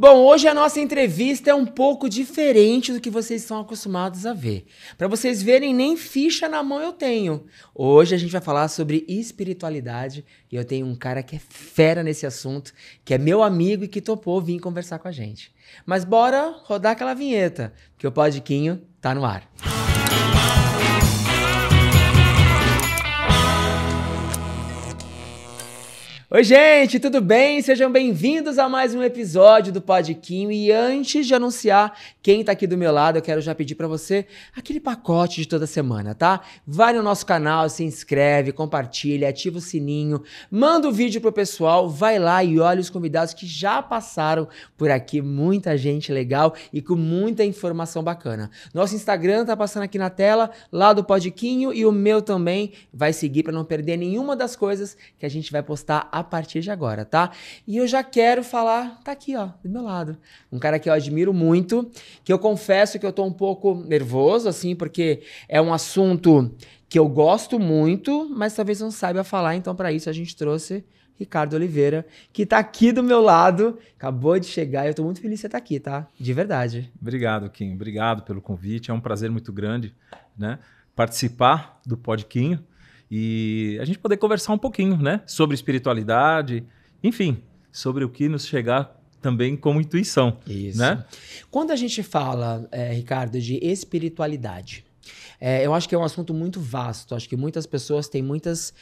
Bom, hoje a nossa entrevista é um pouco diferente do que vocês estão acostumados a ver. Para vocês verem, nem ficha na mão eu tenho. Hoje a gente vai falar sobre espiritualidade e eu tenho um cara que é fera nesse assunto, que é meu amigo e que topou vir conversar com a gente. Mas bora rodar aquela vinheta, que o Podiquinho tá no ar. Oi, gente, tudo bem? Sejam bem-vindos a mais um episódio do Podiquinho. E antes de anunciar quem tá aqui do meu lado, eu quero já pedir pra você aquele pacote de toda semana, tá? Vai no nosso canal, se inscreve, compartilha, ativa o sininho, manda o vídeo pro pessoal, vai lá e olha os convidados que já passaram por aqui. Muita gente legal e com muita informação bacana. Nosso Instagram tá passando aqui na tela, lá do Podiquinho, e o meu também. Vai seguir pra não perder nenhuma das coisas que a gente vai postar a partir de agora, tá? E eu já quero falar, tá aqui, ó, do meu lado. Um cara que eu admiro muito, que eu confesso que eu tô um pouco nervoso, assim, porque é um assunto que eu gosto muito, mas talvez não saiba falar, então para isso a gente trouxe Ricardo Oliveira, que tá aqui do meu lado, acabou de chegar, e eu tô muito feliz de você estar aqui, tá? De verdade. Obrigado, Kim, obrigado pelo convite, é um prazer muito grande, né, participar do Podiquinho e a gente poder conversar um pouquinho, né, sobre espiritualidade, enfim, sobre o que nos chegar também como intuição. Isso. Né? Quando a gente fala, Ricardo, de espiritualidade, eu acho que é um assunto muito vasto. Acho que muitas pessoas têm muitas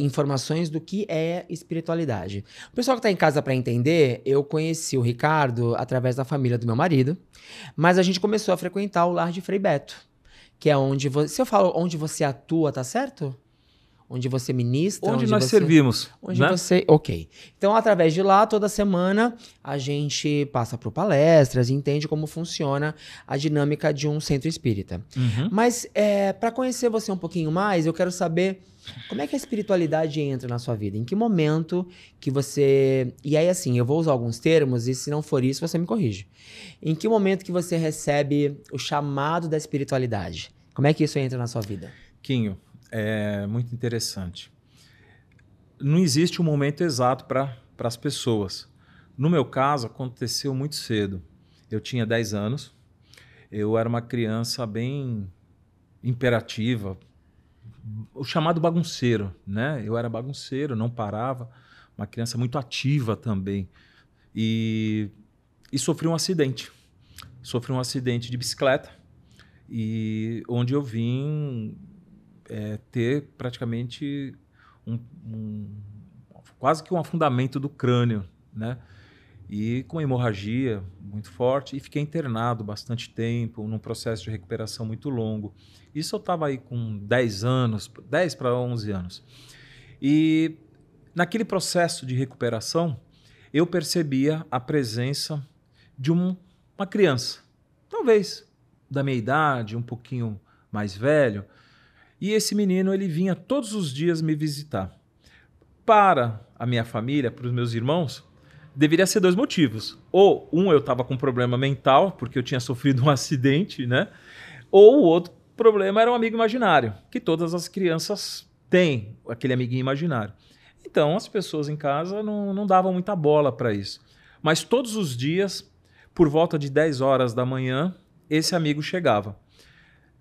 informações do que é espiritualidade. O pessoal que está em casa para entender, eu conheci o Ricardo através da família do meu marido, mas a gente começou a frequentar o lar de Frei Beto, que é onde você... Se eu falo onde você atua, tá certo? Onde você ministra. Onde nós servimos. Onde né? você... Ok. Então, através de lá, toda semana, a gente passa por palestras e entende como funciona a dinâmica de um centro espírita. Uhum. Mas, para conhecer você um pouquinho mais, eu quero saber como é que a espiritualidade entra na sua vida. Em que momento que você... E aí, assim, eu vou usar alguns termos e se não for isso, você me corrige. Em que momento que você recebe o chamado da espiritualidade? Como é que isso entra na sua vida? Quinho, é muito interessante. Não existe um momento exato para as pessoas. No meu caso, aconteceu muito cedo. Eu tinha 10 anos, eu era uma criança bem imperativa, o chamado bagunceiro, né? Eu era bagunceiro, não parava, uma criança muito ativa também. E sofri um acidente. Sofri um acidente de bicicleta, e onde eu vim... ter praticamente quase que um afundamento do crânio, né? E com hemorragia muito forte, e fiquei internado bastante tempo, num processo de recuperação muito longo. Isso eu estava aí com 10 anos, 10 para 11 anos. E naquele processo de recuperação, eu percebia a presença de uma criança, talvez da minha idade, um pouquinho mais velho. E esse menino, ele vinha todos os dias me visitar. Para a minha família, para os meus irmãos, deveria ser 2 motivos. Ou eu estava com um problema mental, porque eu tinha sofrido um acidente, né? Ou o outro problema era um amigo imaginário, que todas as crianças têm, aquele amiguinho imaginário. Então, as pessoas em casa não davam muita bola para isso. Mas todos os dias, por volta de 10 horas da manhã, esse amigo chegava.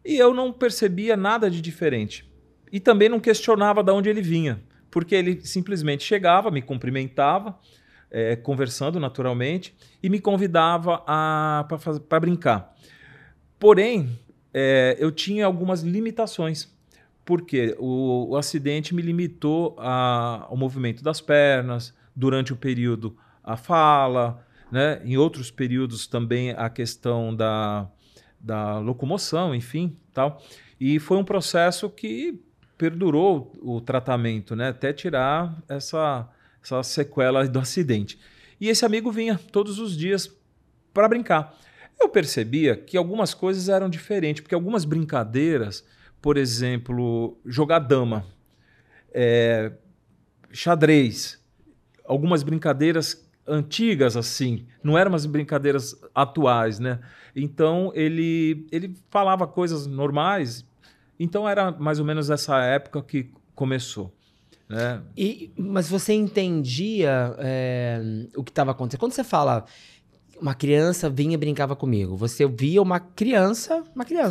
E eu não percebia nada de diferente. E também não questionava de onde ele vinha, porque ele simplesmente chegava, me cumprimentava, conversando naturalmente, e me convidava para brincar. Porém, eu tinha algumas limitações, porque o acidente me limitou ao movimento das pernas, durante o período a fala, né? Em outros períodos também a questão da locomoção, enfim, tal. E foi um processo que perdurou o tratamento, né, até tirar essa sequela do acidente. E esse amigo vinha todos os dias para brincar. Eu percebia que algumas coisas eram diferentes, porque algumas brincadeiras, por exemplo, jogar dama, xadrez, algumas brincadeiras antigas, assim, não eram umas brincadeiras atuais, né? Então, ele falava coisas normais, então era mais ou menos essa época que começou. Né? Mas você entendia o que estava acontecendo? Quando você fala uma criança vinha e brincava comigo. Você via uma criança.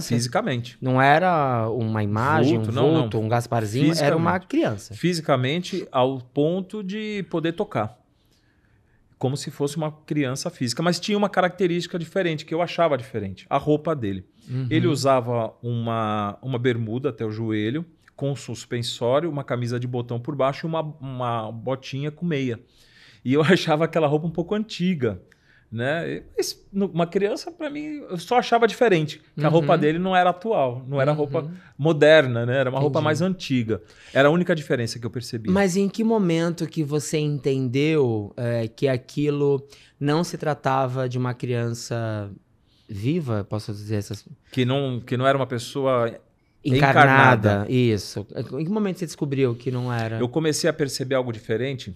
Fisicamente. Não era uma imagem, Vulto, um não, vulto, um Gasparzinho, era uma criança. Fisicamente, ao ponto de poder tocar. Como se fosse uma criança física. Mas tinha uma característica diferente, que eu achava diferente. A roupa dele. Ele usava uma bermuda até o joelho, com suspensório, uma camisa de botão por baixo e uma botinha com meia. E eu achava aquela roupa um pouco antiga, né? Uma criança, para mim, eu só achava diferente. Que a roupa dele não era atual, não era roupa moderna, né? Era uma roupa mais antiga. Era a única diferença que eu percebi. Mas em que momento que você entendeu que aquilo não se tratava de uma criança viva, posso dizer essas... Que não era uma pessoa encarnada. Isso. Em que momento você descobriu que não era? Eu comecei a perceber algo diferente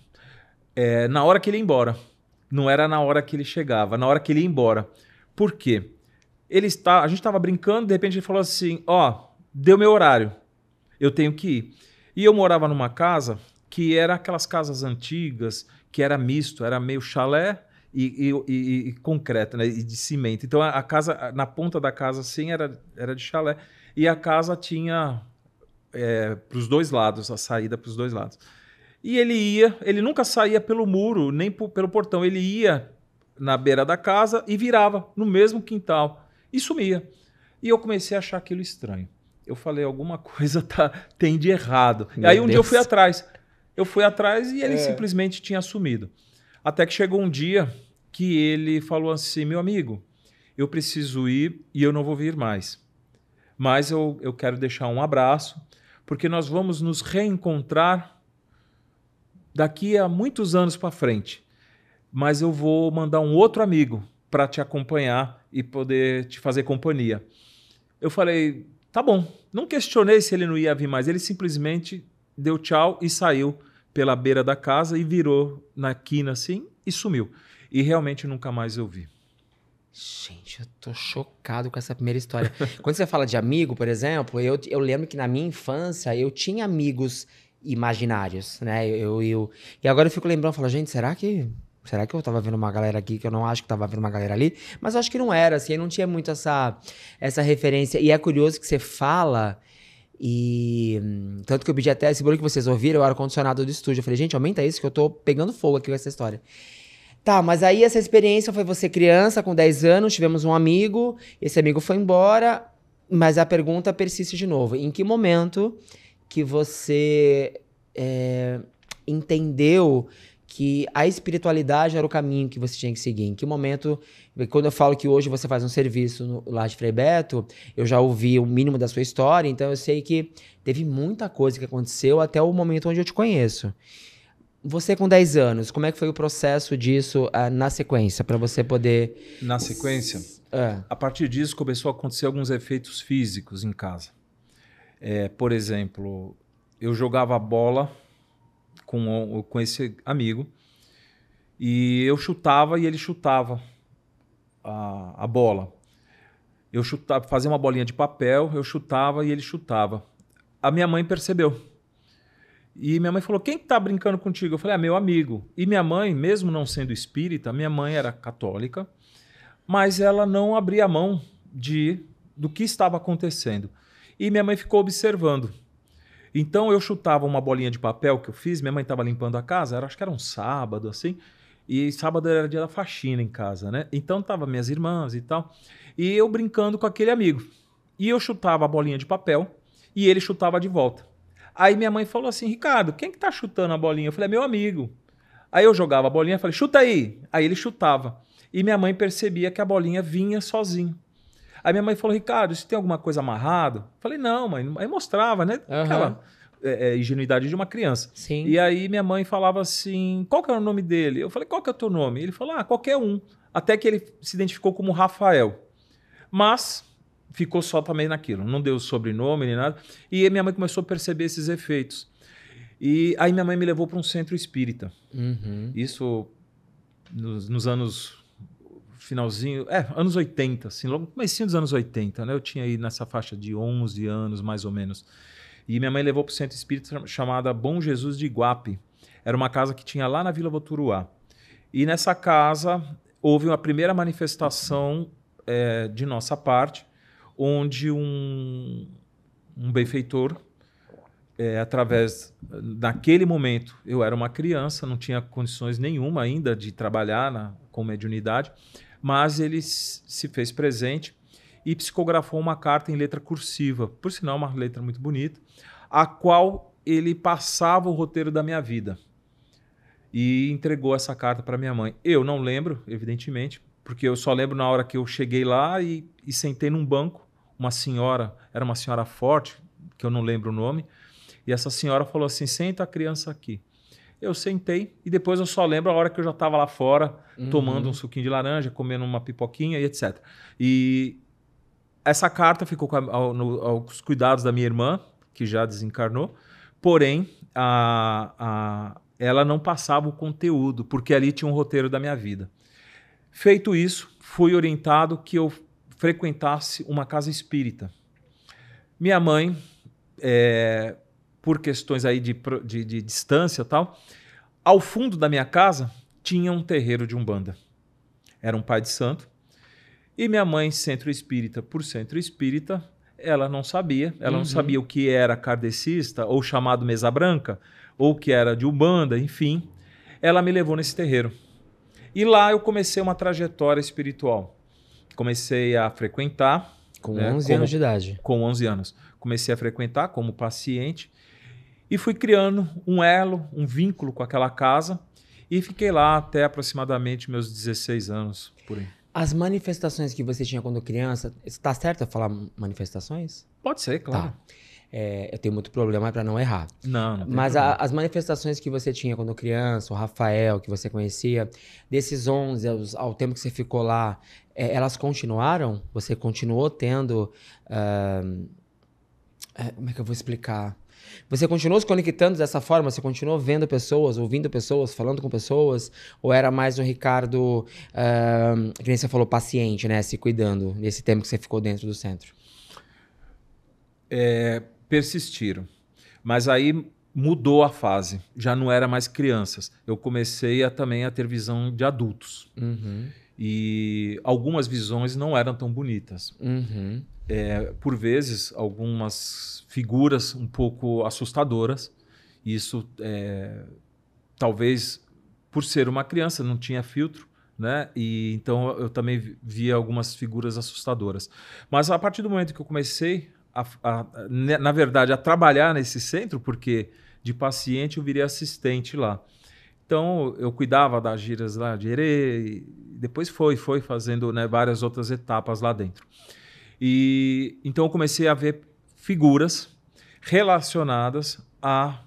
na hora que ele ia embora. Não era na hora que ele chegava, na hora que ele ia embora. Por quê? A gente estava brincando, de repente ele falou assim, deu meu horário, eu tenho que ir. E eu morava numa casa que era aquelas casas antigas, que era misto, era meio chalé e concreto, né? E de cimento. Então a casa, na ponta da casa assim, era de chalé. E a casa tinha para os dois lados, a saída para os dois lados. E ele nunca saía pelo muro, nem pelo portão. Ele ia na beira da casa e virava no mesmo quintal e sumia. E eu comecei a achar aquilo estranho. Eu falei, alguma coisa tem de errado. E aí um dia eu fui atrás. Eu fui atrás e ele simplesmente tinha sumido. Até que chegou um dia que ele falou assim, meu amigo, eu preciso ir e eu não vou vir mais. Mas eu quero deixar um abraço, porque nós vamos nos reencontrar daqui a muitos anos para frente. Mas eu vou mandar um outro amigo para te acompanhar e poder te fazer companhia. Eu falei, tá bom. Não questionei se ele não ia vir mais. Ele simplesmente deu tchau e saiu pela beira da casa e virou na quina assim e sumiu. E realmente nunca mais eu vi. Gente, eu tô chocado com essa primeira história. Quando você fala de amigo, por exemplo, eu lembro que na minha infância eu tinha amigos imaginários, né? E agora eu fico lembrando, falo, gente, será que eu tava vendo uma galera aqui que eu não acho que tava vendo uma galera ali? Mas eu acho que não era, assim, não tinha muito essa referência. E é curioso que você fala, tanto que eu pedi até esse barulho que vocês ouviram, o ar-condicionado do estúdio. Eu falei, gente, aumenta isso que eu tô pegando fogo aqui com essa história. Tá, mas aí essa experiência foi você criança, com 10 anos, tivemos um amigo, esse amigo foi embora, mas a pergunta persiste de novo. Em que momento que você entendeu que a espiritualidade era o caminho que você tinha que seguir? Em que momento, quando eu falo que hoje você faz um serviço lá de Frei Beto, eu já ouvi o mínimo da sua história, então eu sei que teve muita coisa que aconteceu até o momento onde eu te conheço. Você com 10 anos, como é que foi o processo disso na sequência, para você poder... Na sequência, a partir disso começou a acontecer alguns efeitos físicos em casa. Por exemplo, eu jogava bola com esse amigo e eu chutava e ele chutava a bola. Eu chutava, fazia uma bolinha de papel, eu chutava e ele chutava. A minha mãe percebeu. E minha mãe falou, quem está brincando contigo? Eu falei, meu amigo. E minha mãe, mesmo não sendo espírita, minha mãe era católica, mas ela não abria mão do que estava acontecendo. E minha mãe ficou observando. Então eu chutava uma bolinha de papel que eu fiz, minha mãe estava limpando a casa, acho que era um sábado, assim, e sábado era dia da faxina em casa, né? Então tava minhas irmãs e tal, e eu brincando com aquele amigo. E eu chutava a bolinha de papel e ele chutava de volta. Aí minha mãe falou assim, Ricardo, quem que tá chutando a bolinha? Eu falei, meu amigo. Aí eu jogava a bolinha, falei, chuta aí. Aí ele chutava. E minha mãe percebia que a bolinha vinha sozinho. Aí minha mãe falou, Ricardo, você tem alguma coisa amarrado? Eu falei, não, mãe. Aí mostrava, né? Aquela ingenuidade de uma criança. Sim. E aí minha mãe falava assim, qual que era o nome dele? Eu falei, qual que é o teu nome? Ele falou, qualquer um. Até que ele se identificou como Rafael. Mas ficou só também naquilo. Não deu sobrenome nem nada. E minha mãe começou a perceber esses efeitos. E aí minha mãe me levou para um centro espírita. Isso nos anos... finalzinho, anos 80, assim, logo no comecinho dos anos 80, né? Eu tinha aí nessa faixa de 11 anos, mais ou menos. E minha mãe levou para o centro espírita chamada Bom Jesus de Iguape. Era uma casa que tinha lá na Vila Voturuá. E nessa casa, houve uma primeira manifestação de nossa parte, onde um benfeitor, naquele momento, eu era uma criança, não tinha condições nenhuma ainda de trabalhar com mediunidade, mas ele se fez presente e psicografou uma carta em letra cursiva, por sinal uma letra muito bonita, a qual ele passava o roteiro da minha vida e entregou essa carta para minha mãe. Eu não lembro, evidentemente, porque eu só lembro na hora que eu cheguei lá e sentei num banco, uma senhora, era uma senhora forte, que eu não lembro o nome, e essa senhora falou assim, senta a criança aqui. Eu sentei e depois eu só lembro a hora que eu já estava lá fora, tomando um suquinho de laranja, comendo uma pipoquinha e etc. E essa carta ficou aos cuidados da minha irmã, que já desencarnou, porém ela não passava o conteúdo, porque ali tinha um roteiro da minha vida. Feito isso, fui orientado que eu frequentasse uma casa espírita. Minha mãe, por questões aí de distância e tal, ao fundo da minha casa tinha um terreiro de Umbanda. Era um pai de santo. E minha mãe, centro espírita por centro espírita, ela não sabia. Ela não sabia o que era kardecista, ou chamado mesa branca, ou o que era de Umbanda, enfim. Ela me levou nesse terreiro. E lá eu comecei uma trajetória espiritual. Comecei a frequentar. Com 11 anos de idade. Com 11 anos. Comecei a frequentar como paciente e fui criando um elo, um vínculo com aquela casa e fiquei lá até aproximadamente meus 16 anos, por aí. As manifestações que você tinha quando criança, está certo eu falar manifestações? Pode ser, claro. Tá. Eu tenho muito problema para não errar. Não tem Mas problema. as manifestações que você tinha quando criança, o Rafael, que você conhecia, desses 11 ao tempo que você ficou lá, elas continuaram? Você continuou tendo... como é que eu vou explicar? Você continuou se conectando dessa forma? Você continuou vendo pessoas, ouvindo pessoas, falando com pessoas? Ou era mais um Ricardo, que nem você falou, paciente, né? Se cuidando nesse tempo que você ficou dentro do centro? Persistiram. Mas aí mudou a fase. Já não era mais crianças. Eu comecei também a ter visão de adultos. E algumas visões não eram tão bonitas. Por vezes, algumas figuras um pouco assustadoras. Isso, talvez, por ser uma criança, não tinha filtro, né? E então eu também via algumas figuras assustadoras. Mas a partir do momento que eu comecei, na verdade, a trabalhar nesse centro, porque de paciente eu virei assistente lá. Então, eu cuidava das giras lá de Herê, e depois foi fazendo, né, várias outras etapas lá dentro. E então eu comecei a ver figuras relacionadas a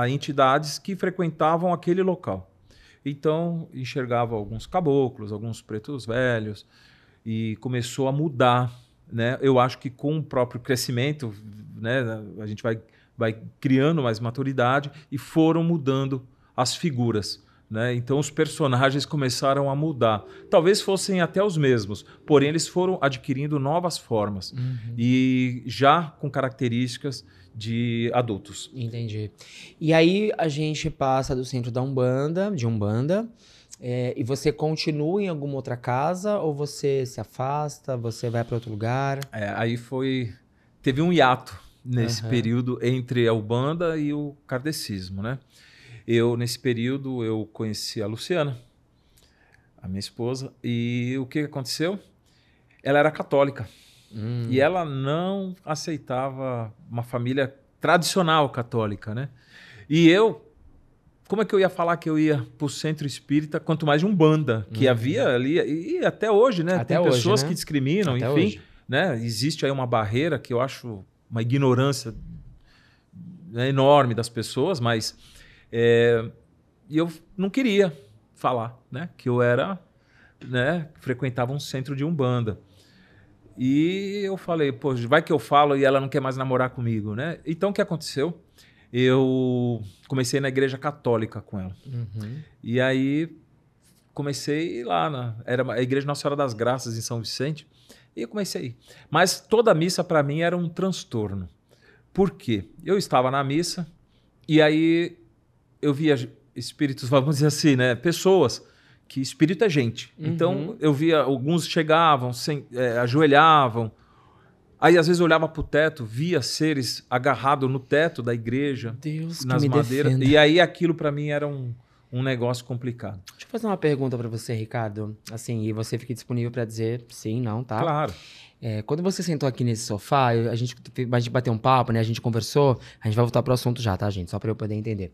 entidades que frequentavam aquele local. Então, enxergava alguns caboclos, alguns pretos velhos, e começou a mudar, né? Eu acho que com o próprio crescimento, né, a gente vai criando mais maturidade e foram mudando as figuras, né? Então os personagens começaram a mudar. Talvez fossem até os mesmos, porém eles foram adquirindo novas formas e já com características de adultos. Entendi. E aí a gente passa do centro da Umbanda, de Umbanda, e você continua em alguma outra casa ou você se afasta, você vai para outro lugar? Aí teve um hiato nesse período entre a Umbanda e o kardecismo, né? Nesse período, eu conheci a Luciana, a minha esposa, e o que aconteceu? Ela era católica e ela não aceitava uma família tradicional católica, né? E como é que eu ia falar que eu ia para o centro espírita, quanto mais de Umbanda, que havia ali, e até hoje, né? Até tem hoje, pessoas né? que discriminam, Até enfim, hoje. né? Existe aí uma barreira que eu acho uma ignorância, né, enorme das pessoas, mas... E eu não queria falar, né, que eu frequentava um centro de Umbanda. E eu falei, pô, vai que eu falo e ela não quer mais namorar comigo, né? Então o que aconteceu? Eu comecei na igreja católica com ela. E aí comecei a ir lá, era a Igreja Nossa Senhora das Graças em São Vicente, e eu comecei a ir. Mas toda missa para mim era um transtorno. Por quê? Eu estava na missa e aí eu via espíritos, vamos dizer assim, né? Pessoas que espírito é gente. Então, eu via, alguns chegavam, ajoelhavam. Aí, às vezes, eu olhava para o teto, via seres agarrados no teto da igreja, Deus nas que me madeiras. defenda. E aí, aquilo para mim era um negócio complicado. Deixa eu fazer uma pergunta para você, Ricardo. Assim, e você fique disponível para dizer sim, não, tá? Claro. Quando você sentou aqui nesse sofá, a gente bateu um papo, né? A gente conversou. A gente vai voltar pro assunto já, tá, gente? Só para eu poder entender.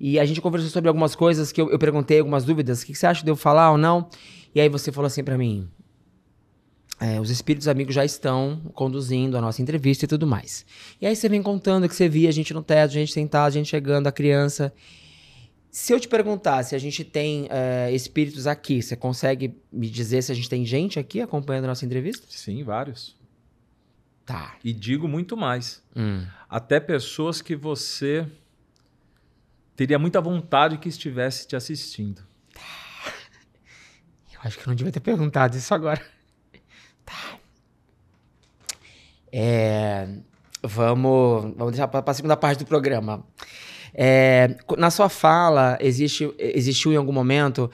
E a gente conversou sobre algumas coisas que eu perguntei, algumas dúvidas. O que você acha de eu falar ou não? E aí você falou assim para mim... os espíritos amigos já estão conduzindo a nossa entrevista e tudo mais. E aí você vem contando que você via a gente no teto, a gente sentado, a gente chegando, a criança. Se eu te perguntar se a gente tem espíritos aqui, você consegue me dizer se a gente tem gente aqui acompanhando a nossa entrevista? Sim, vários. Tá. E digo muito mais. Até pessoas que você teria muita vontade que estivesse te assistindo. Eu acho que eu não devia ter perguntado isso agora. Tá. Vamos deixar para a segunda parte do programa. Na sua fala, existiu em algum momento,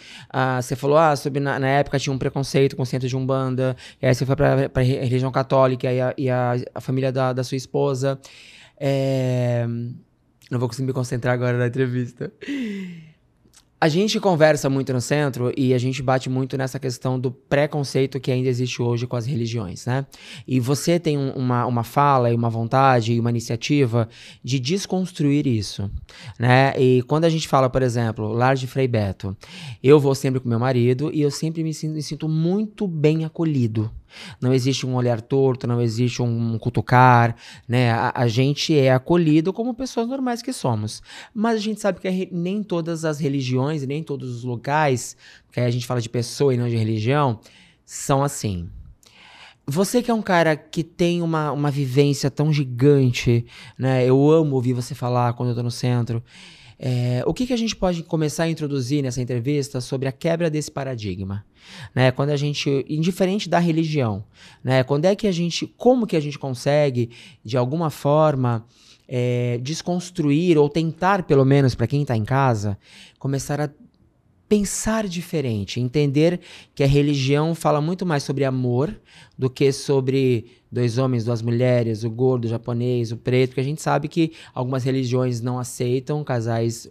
você falou sobre na época tinha um preconceito com o centro de Umbanda, e aí você foi para a religião católica e a família da sua esposa. Não vou conseguir me concentrar agora na entrevista. A gente conversa muito no centro e a gente bate muito nessa questão do preconceito que ainda existe hoje com as religiões, né? E você tem uma fala e uma vontade e uma iniciativa de desconstruir isso, né? E quando a gente fala, por exemplo, Lar de Frei Beto, eu vou sempre com meu marido e eu sempre me sinto muito bem acolhido. Não existe um olhar torto, não existe um cutucar, né? A gente é acolhido como pessoas normais que somos. Mas a gente sabe que nem todas as religiões e nem todos os locais, porque aí a gente fala de pessoa e não de religião, são assim. Você que é um cara que tem uma vivência tão gigante, né? Eu amo ouvir você falar quando eu tô no centro. O que a gente pode começar a introduzir nessa entrevista sobre a quebra desse paradigma? Né? Quando a gente, indiferente da religião, né? Como que a gente consegue, de alguma forma, desconstruir, ou tentar, pelo menos para quem está em casa, começar a pensar diferente, entender que a religião fala muito mais sobre amor do que sobre dois homens, duas mulheres, o gordo, o japonês, o preto, porque a gente sabe que algumas religiões não aceitam casais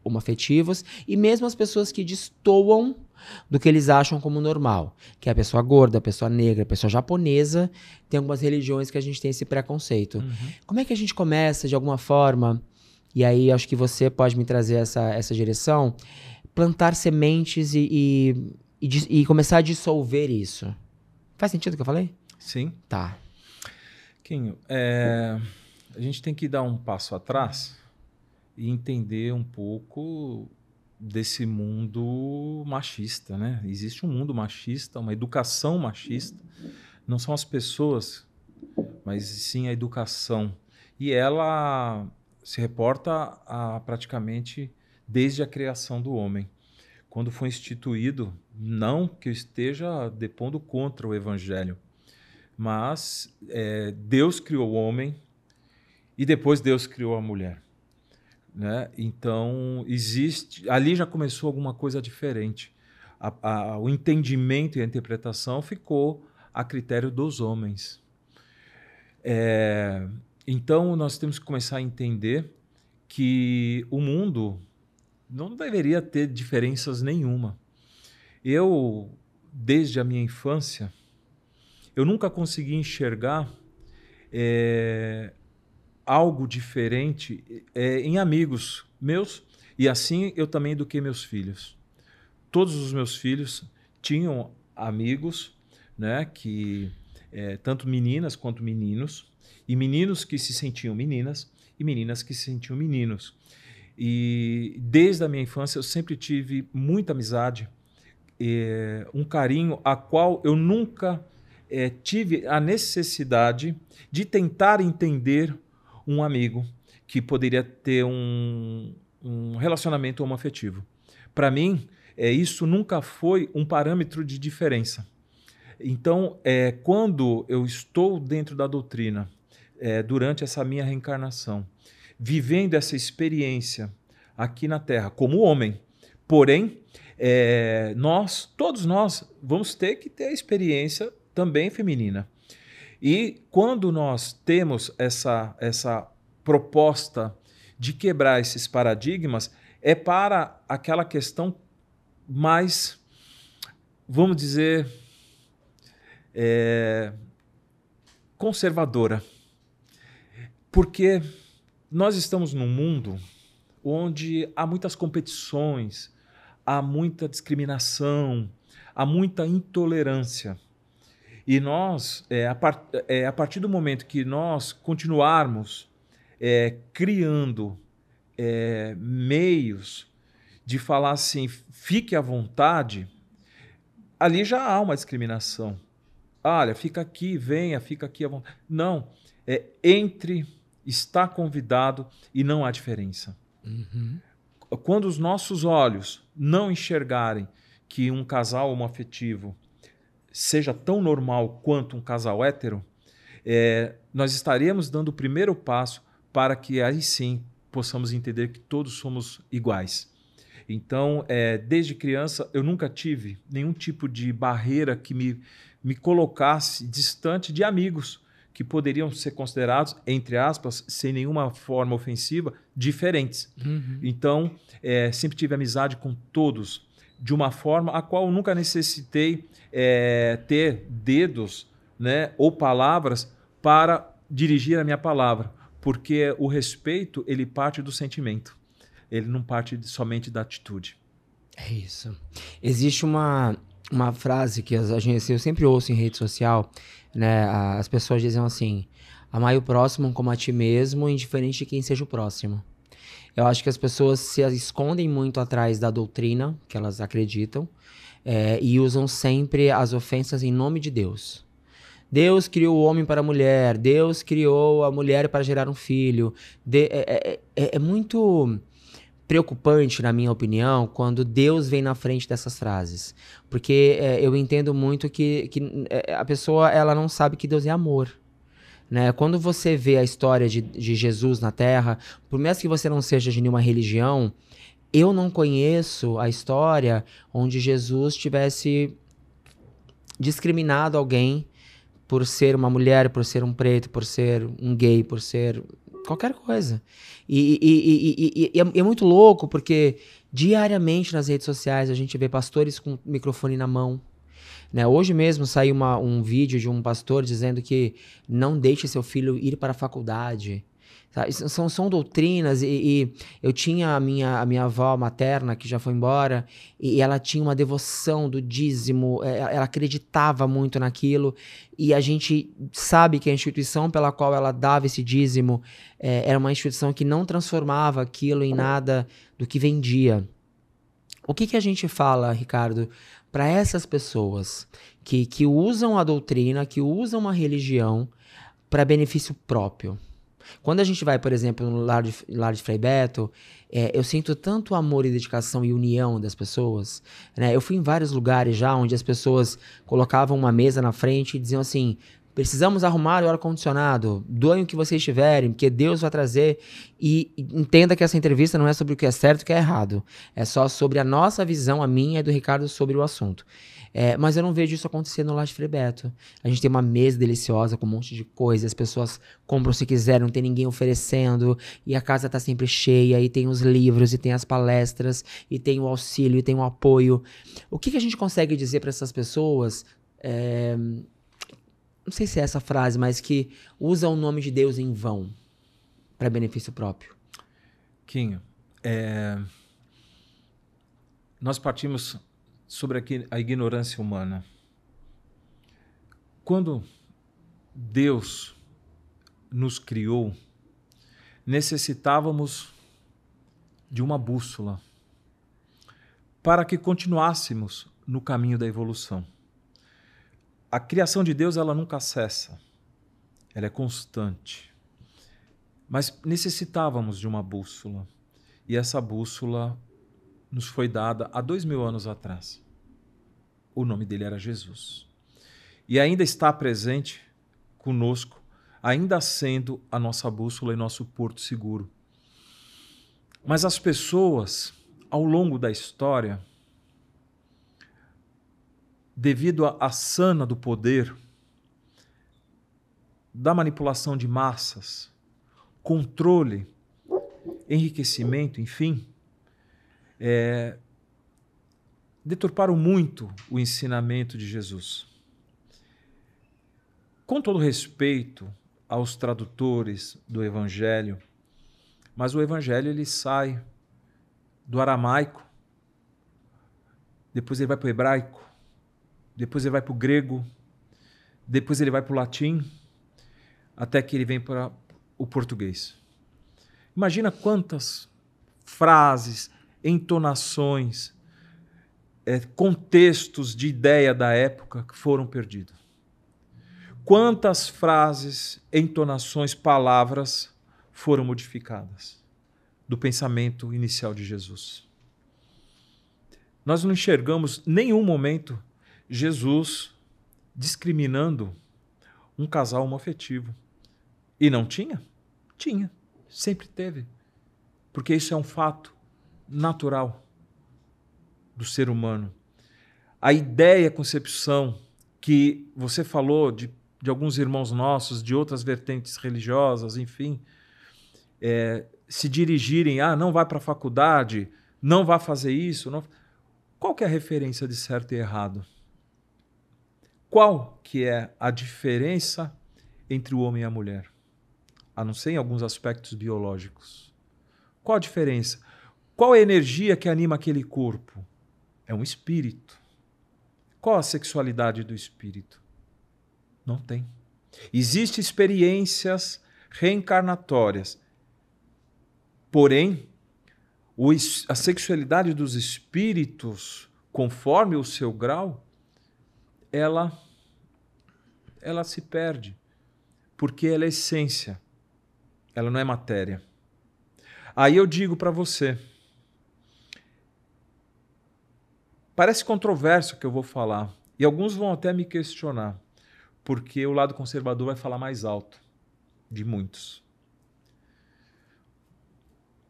homoafetivos, e mesmo as pessoas que destoam do que eles acham como normal, que é a pessoa gorda, a pessoa negra, a pessoa japonesa, tem algumas religiões que a gente tem esse preconceito. Como é que a gente começa, de alguma forma, e aí acho que você pode me trazer essa direção, plantar sementes e começar a dissolver isso? Faz sentido o que eu falei? Sim. Tá. Quinho, a gente tem que dar um passo atrás e entender um pouco desse mundo machista, né? Existe um mundo machista, uma educação machista. Não são as pessoas, mas sim a educação. E ela se reporta a praticamente desde a criação do homem. Quando foi instituído, não que eu esteja depondo contra o evangelho, mas Deus criou o homem e depois Deus criou a mulher. Né? Então, ali já começou alguma coisa diferente. O entendimento e a interpretação ficou a critério dos homens. Então, nós temos que começar a entender que o mundo não deveria ter diferenças nenhuma. Eu, desde a minha infância, eu nunca consegui enxergar algo diferente em amigos meus, e assim eu também eduquei meus filhos. Todos os meus filhos tinham amigos, né, que tanto meninas quanto meninos, e meninos que se sentiam meninas e meninas que se sentiam meninos. E desde a minha infância eu sempre tive muita amizade, um carinho a qual eu nunca tive a necessidade de tentar entender um amigo que poderia ter um relacionamento homoafetivo. Para mim, isso nunca foi um parâmetro de diferença. Então, quando eu estou dentro da doutrina, durante essa minha reencarnação, vivendo essa experiência aqui na Terra como homem, porém, todos nós, vamos ter que ter a experiência também feminina. E quando nós temos essa proposta de quebrar esses paradigmas, é para aquela questão mais, vamos dizer, conservadora. Porque nós estamos num mundo onde há muitas competições, há muita discriminação, há muita intolerância. E nós, a partir do momento que nós continuarmos criando meios de falar assim, fique à vontade, ali já há uma discriminação. Olha, fica aqui, venha, fica aqui à vontade. Não, entre, está convidado e não há diferença. Uhum. Quando os nossos olhos não enxergarem que um casal homoafetivo seja tão normal quanto um casal hétero, nós estaremos dando o primeiro passo para que aí sim possamos entender que todos somos iguais. Então, desde criança, eu nunca tive nenhum tipo de barreira que me colocasse distante de amigos que poderiam ser considerados, entre aspas, sem nenhuma forma ofensiva, diferentes. Uhum. Então, sempre tive amizade com todos, de uma forma a qual eu nunca necessitei ter dedos, né, ou palavras para dirigir a minha palavra, porque o respeito, ele parte do sentimento, ele não parte somente da atitude. É isso. Existe uma frase que eu sempre ouço em rede social, né? As pessoas dizem assim: amai o próximo como a ti mesmo, indiferente de quem seja o próximo. Eu acho que as pessoas se escondem muito atrás da doutrina que elas acreditam e usam sempre as ofensas em nome de Deus. Deus criou o homem para a mulher, Deus criou a mulher para gerar um filho. É muito preocupante, na minha opinião, quando Deus vem na frente dessas frases. Porque eu entendo muito que a pessoa ela não sabe que Deus é amor. Né? Quando você vê a história de Jesus na Terra, por mais que você não seja de nenhuma religião, eu não conheço a história onde Jesus tivesse discriminado alguém por ser uma mulher, por ser um preto, por ser um gay, por ser qualquer coisa. E é muito louco porque diariamente nas redes sociais a gente vê pastores com microfone na mão. Né? Hoje mesmo saiu um vídeo de um pastor dizendo que não deixe seu filho ir para a faculdade. Sabe? São doutrinas e eu tinha a minha avó materna que já foi embora e ela tinha uma devoção do dízimo, ela acreditava muito naquilo e a gente sabe que a instituição pela qual ela dava esse dízimo era uma instituição que não transformava aquilo em nada do que vendia. O que a gente fala, Ricardo, para essas pessoas que usam a doutrina, que usam uma religião para benefício próprio? Quando a gente vai, por exemplo, no lar de Frei Beto, eu sinto tanto amor e dedicação e união das pessoas. Né? Eu fui em vários lugares já onde as pessoas colocavam uma mesa na frente e diziam assim: precisamos arrumar o ar-condicionado, doem o que vocês tiverem, porque Deus vai trazer. E entenda que essa entrevista não é sobre o que é certo e o que é errado. É só sobre a nossa visão, a minha e do Ricardo, sobre o assunto. Mas eu não vejo isso acontecer no Lar de Frei Beto. A gente tem uma mesa deliciosa com um monte de coisa, as pessoas compram se quiserem, não tem ninguém oferecendo, e a casa tá sempre cheia, e tem os livros, e tem as palestras, e tem o auxílio, e tem o apoio. O que a gente consegue dizer para essas pessoas... não sei se é essa frase, mas que usa o nome de Deus em vão para benefício próprio? Quinho, nós partimos sobre a ignorância humana. Quando Deus nos criou, necessitávamos de uma bússola para que continuássemos no caminho da evolução. A criação de Deus, ela nunca cessa, ela é constante. Mas necessitávamos de uma bússola, e essa bússola nos foi dada há 2000 anos atrás. O nome dele era Jesus. E ainda está presente conosco, ainda sendo a nossa bússola e nosso porto seguro. Mas as pessoas, ao longo da história, devido à sana do poder, da manipulação de massas, controle, enriquecimento, enfim, deturparam muito o ensinamento de Jesus. Com todo respeito aos tradutores do Evangelho, mas o Evangelho ele sai do aramaico, depois ele vai para o hebraico, depois ele vai para o grego, depois ele vai para o latim, até que ele vem para o português. Imagina quantas frases, entonações, contextos de ideia da época que foram perdidos. Quantas frases, entonações, palavras foram modificadas do pensamento inicial de Jesus. Nós não enxergamos em nenhum momento Jesus discriminando um casal homoafetivo. E não tinha? Tinha. Sempre teve. Porque isso é um fato natural do ser humano. A ideia, a concepção que você falou de alguns irmãos nossos, de outras vertentes religiosas, enfim, se dirigirem, não vai para a faculdade, não vai fazer isso. Não... Qual que é a referência de certo e errado? Qual que é a diferença entre o homem e a mulher? A não ser em alguns aspectos biológicos. Qual a diferença? Qual a energia que anima aquele corpo? É um espírito. Qual a sexualidade do espírito? Não tem. Existem experiências reencarnatórias. Porém, a sexualidade dos espíritos, conforme o seu grau, ela se perde. Porque ela é essência. Ela não é matéria. Aí eu digo para você, parece controverso o que eu vou falar, e alguns vão até me questionar, porque o lado conservador vai falar mais alto de muitos.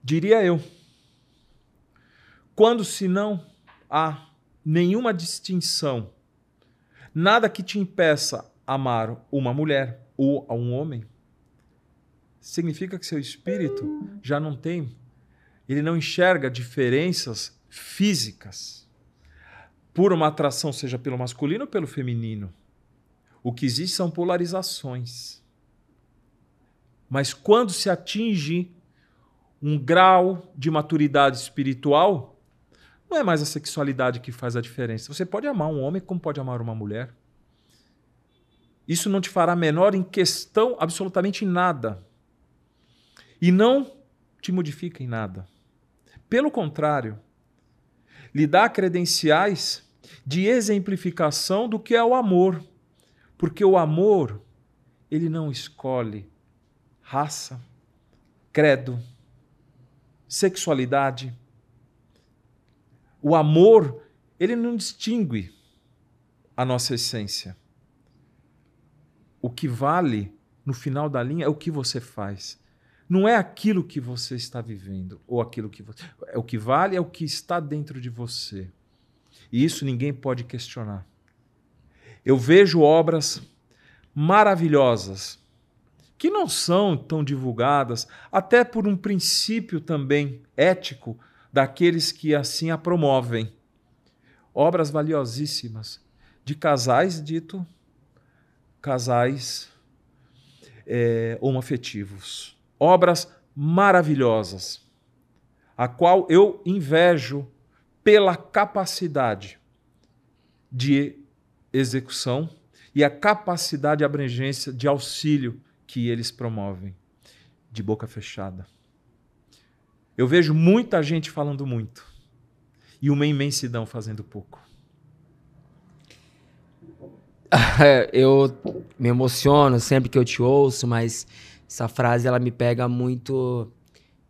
Diria eu, quando se não há nenhuma distinção, nada que te impeça amar uma mulher ou a um homem, significa que seu espírito já não tem, ele não enxerga diferenças físicas por uma atração, seja pelo masculino ou pelo feminino. O que existe são polarizações. Mas quando se atinge um grau de maturidade espiritual, não é mais a sexualidade que faz a diferença. Você pode amar um homem como pode amar uma mulher. Isso não te fará menor em questão absolutamente nada. E não te modifica em nada. Pelo contrário, lhe dá credenciais de exemplificação do que é o amor. Porque o amor, ele não escolhe raça, credo, sexualidade. O amor, ele não distingue a nossa essência. O que vale, no final da linha, é o que você faz. Não é aquilo que você está vivendo, ou aquilo que você... O que vale é o que está dentro de você. E isso ninguém pode questionar. Eu vejo obras maravilhosas, que não são tão divulgadas, até por um princípio também ético daqueles que assim a promovem. Obras valiosíssimas de casais dito casais homoafetivos. Obras maravilhosas, a qual eu invejo pela capacidade de execução e a capacidade de abrangência de auxílio que eles promovem, de boca fechada. Eu vejo muita gente falando muito e uma imensidão fazendo pouco. Eu me emociono sempre que eu te ouço, mas essa frase ela me pega muito.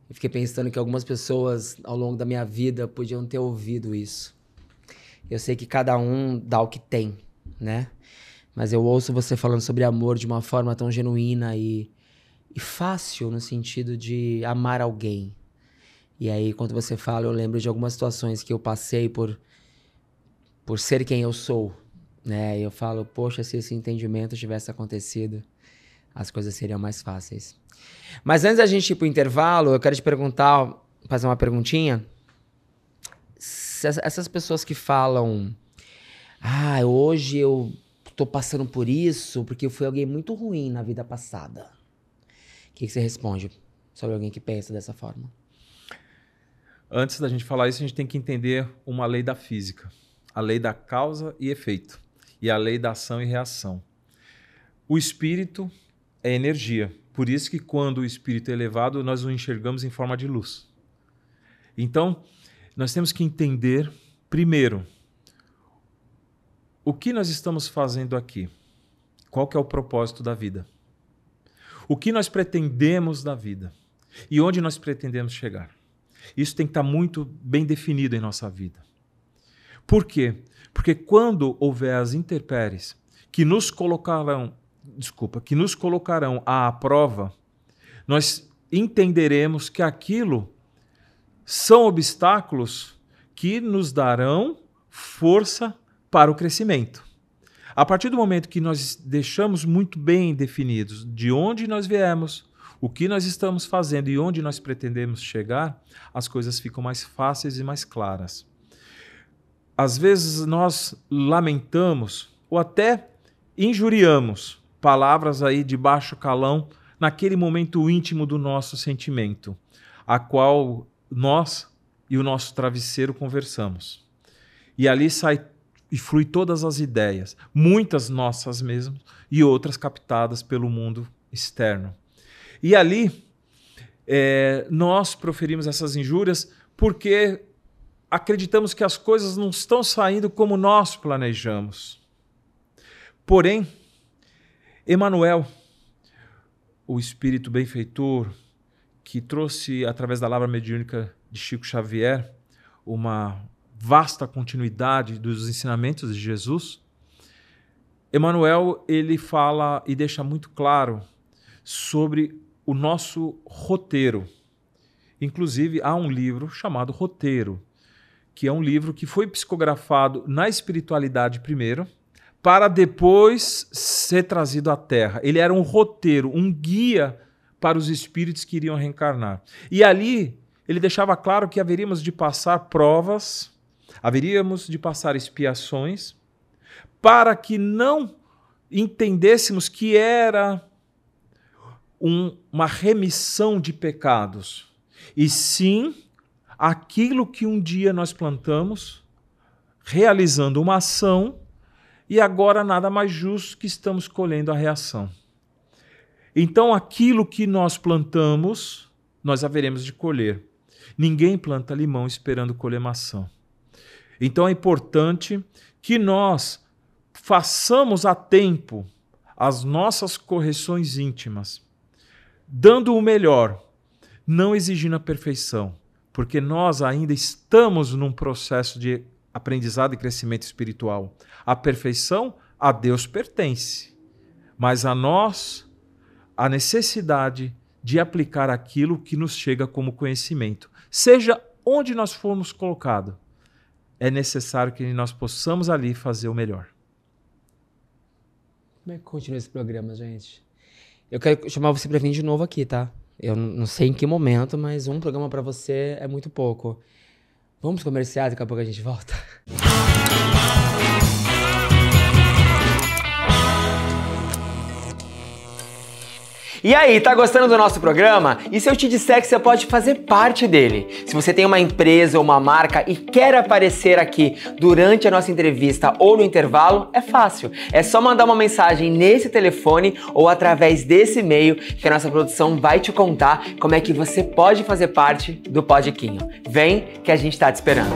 Eu fiquei pensando que algumas pessoas ao longo da minha vida podiam ter ouvido isso. Eu sei que cada um dá o que tem, né? Mas eu ouço você falando sobre amor de uma forma tão genuína e fácil no sentido de amar alguém. E aí, quando você fala, eu lembro de algumas situações que eu passei por ser quem eu sou, né? Eu falo, poxa, se esse entendimento tivesse acontecido, as coisas seriam mais fáceis. Mas antes da gente ir pro intervalo, eu quero te perguntar, fazer uma perguntinha. Essas pessoas que falam, hoje eu tô passando por isso porque eu fui alguém muito ruim na vida passada. O que você responde sobre alguém que pensa dessa forma? Antes da gente falar isso, a gente tem que entender uma lei da física. A lei da causa e efeito. E a lei da ação e reação. O espírito é energia. Por isso que quando o espírito é elevado, nós o enxergamos em forma de luz. Então, nós temos que entender, primeiro, o que nós estamos fazendo aqui. Qual que é o propósito da vida? O que nós pretendemos da vida? E onde nós pretendemos chegar? Isso tem que estar muito bem definido em nossa vida. Por quê? Porque quando houver as intempéries que nos colocarão à prova, nós entenderemos que aquilo são obstáculos que nos darão força para o crescimento. A partir do momento que nós deixamos muito bem definidos de onde nós viemos, o que nós estamos fazendo e onde nós pretendemos chegar, as coisas ficam mais fáceis e mais claras. Às vezes nós lamentamos ou até injuriamos, palavras aí de baixo calão, naquele momento íntimo do nosso sentimento, a qual nós e o nosso travesseiro conversamos. E ali sai e flui todas as ideias, muitas nossas mesmo e outras captadas pelo mundo externo. E ali nós proferimos essas injúrias porque acreditamos que as coisas não estão saindo como nós planejamos. Porém, Emmanuel, o espírito benfeitor, que trouxe através da lavra mediúnica de Chico Xavier uma vasta continuidade dos ensinamentos de Jesus, Emmanuel, ele fala e deixa muito claro sobre o nosso roteiro. Inclusive, há um livro chamado Roteiro, que é um livro que foi psicografado na espiritualidade primeiro, para depois ser trazido à Terra. Ele era um roteiro, um guia para os espíritos que iriam reencarnar. E ali ele deixava claro que haveríamos de passar provas, haveríamos de passar expiações, para que não entendêssemos que era uma remissão de pecados, e sim aquilo que um dia nós plantamos, realizando uma ação, e agora nada mais justo que estamos colhendo a reação. Então aquilo que nós plantamos, nós haveremos de colher. Ninguém planta limão esperando colher maçã. Então é importante que nós façamos a tempo as nossas correções íntimas, dando o melhor, não exigindo a perfeição, porque nós ainda estamos num processo de aprendizado e crescimento espiritual. A perfeição a Deus pertence, mas a nós a necessidade de aplicar aquilo que nos chega como conhecimento. Seja onde nós formos colocados, é necessário que nós possamos ali fazer o melhor. Como é que continua esse programa, gente? Eu quero chamar você para vir de novo aqui, tá? Eu não sei em que momento, mas um programa para você é muito pouco. Vamos pros comerciais, daqui a pouco a gente volta. E aí, tá gostando do nosso programa? E se eu te disser que você pode fazer parte dele? Se você tem uma empresa ou uma marca e quer aparecer aqui durante a nossa entrevista ou no intervalo, é fácil. É só mandar uma mensagem nesse telefone ou através desse e-mail que a nossa produção vai te contar como é que você pode fazer parte do Podiquinho. Vem que a gente tá te esperando.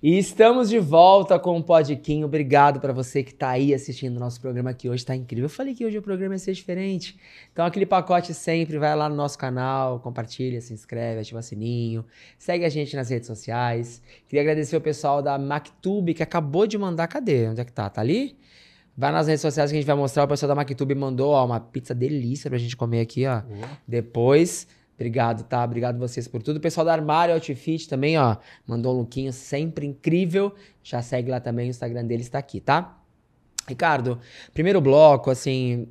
E estamos de volta com o Podquim. Obrigado para você que tá aí assistindo o nosso programa aqui hoje, tá incrível. Eu falei que hoje o programa ia ser diferente. Então aquele pacote sempre, vai lá no nosso canal, compartilha, se inscreve, ativa o sininho, segue a gente nas redes sociais. Queria agradecer o pessoal da Mactube que acabou de mandar, cadê? Onde é que tá? Tá ali? Vai nas redes sociais que a gente vai mostrar. O pessoal da Mactube mandou, ó, uma pizza delícia pra gente comer aqui, ó. Depois... Obrigado, tá? Obrigado vocês por tudo. O pessoal da Armário Outfit também, ó, mandou um lookinho sempre incrível. Já segue lá também, o Instagram deles tá aqui, tá? Ricardo, primeiro bloco, assim,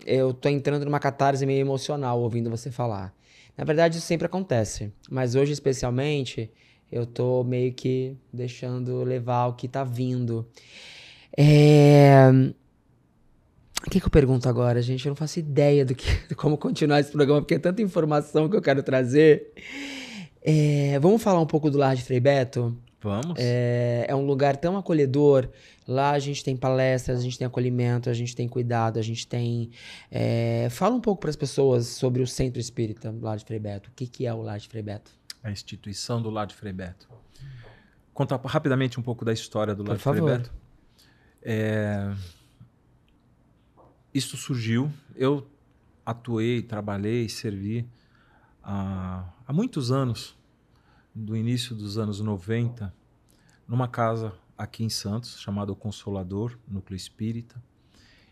eu tô entrando numa catarse meio emocional ouvindo você falar. Na verdade, isso sempre acontece, mas hoje especialmente, eu tô meio que deixando levar o que tá vindo. O que eu pergunto agora, gente? Eu não faço ideia de como continuar esse programa, porque é tanta informação que eu quero trazer. Vamos falar um pouco do Lar de Frei Beto? Vamos. É um lugar tão acolhedor. Lá a gente tem palestras, a gente tem acolhimento, a gente tem cuidado, a gente tem... Fala um pouco para as pessoas sobre o Centro Espírita Lar de Frei Beto. O que é o Lar de Frei Beto? A instituição do Lar de Frei Beto. Conta rapidamente um pouco da história do Lar de Frei Beto. Isso surgiu, eu atuei, trabalhei, servi há muitos anos, do início dos anos 90, numa casa aqui em Santos, chamada O Consolador, Núcleo Espírita.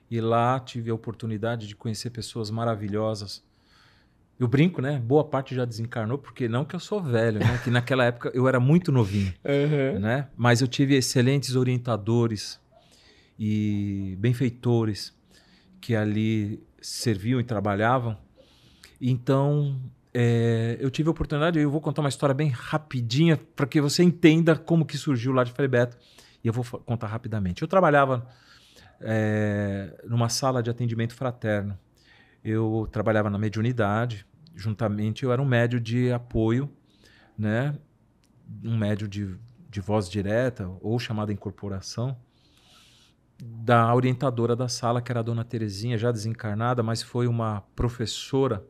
E lá tive a oportunidade de conhecer pessoas maravilhosas. Eu brinco, né? Boa parte já desencarnou, porque não que eu sou velho, né? Que naquela época eu era muito novinho, né? Mas eu tive excelentes orientadores e benfeitores que ali serviam e trabalhavam. Então, eu tive a oportunidade, eu vou contar uma história bem rapidinha para que você entenda como que surgiu o Lar de Frei Beto, e eu vou contar rapidamente. Eu trabalhava numa sala de atendimento fraterno. Eu trabalhava na mediunidade, juntamente eu era um médium de apoio, né? Um médium de voz direta, ou chamada incorporação, da orientadora da sala, que era a dona Terezinha, já desencarnada, mas foi uma professora,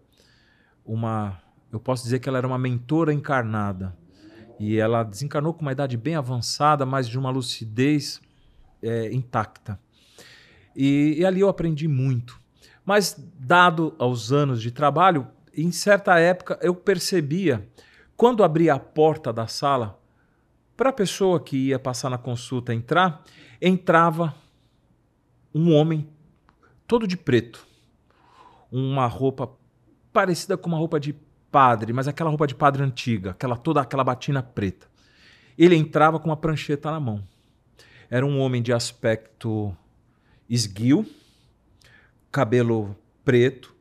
eu posso dizer que ela era uma mentora encarnada. E ela desencarnou com uma idade bem avançada, mas de uma lucidez intacta. E ali eu aprendi muito. Mas, dado aos anos de trabalho, em certa época eu percebia, quando abria a porta da sala, para a pessoa que ia passar na consulta entrava um homem todo de preto, uma roupa parecida com uma roupa de padre, mas aquela roupa de padre antiga, toda aquela batina preta. Ele entrava com uma prancheta na mão. Era um homem de aspecto esguio, cabelo preto,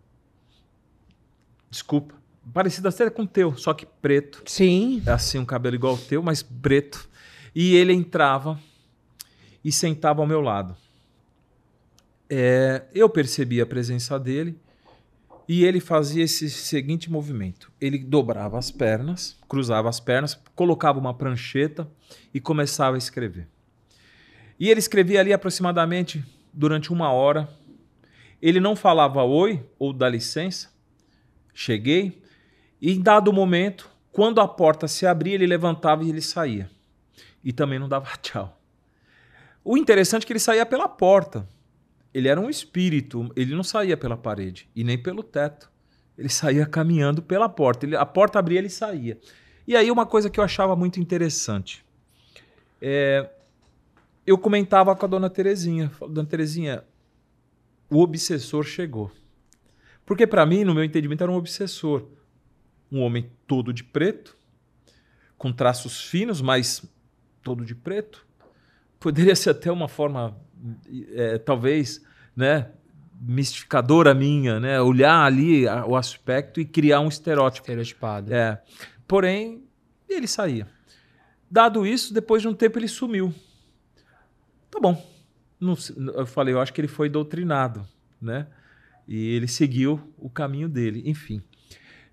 desculpa, parecido até com o teu, só que preto. Sim. É assim, um cabelo igual ao teu, mas preto. E ele entrava e sentava ao meu lado. Eu percebi a presença dele e ele fazia esse seguinte movimento. Ele dobrava as pernas, cruzava as pernas, colocava uma prancheta e começava a escrever. E ele escrevia ali aproximadamente durante 1 hora. Ele não falava oi ou dá licença. Cheguei. E em dado momento, quando a porta se abria, ele levantava e ele saía. E também não dava tchau. O interessante é que ele saía pela porta. Ele era um espírito, ele não saía pela parede e nem pelo teto. Ele saía caminhando pela porta. A porta abria, ele saía. E aí uma coisa que eu achava muito interessante. Eu comentava com a dona Terezinha. Dona Terezinha, o obsessor chegou. Porque para mim, no meu entendimento, era um obsessor. Um homem todo de preto, com traços finos, mas todo de preto. Poderia ser até uma forma, talvez, né, mistificadora minha, né, olhar ali o aspecto e criar um estereótipo. Estereotipado. Porém, ele saía. Dado isso, depois de um tempo ele sumiu. Tá bom. Eu falei, eu acho que ele foi doutrinado, né? E ele seguiu o caminho dele. Enfim.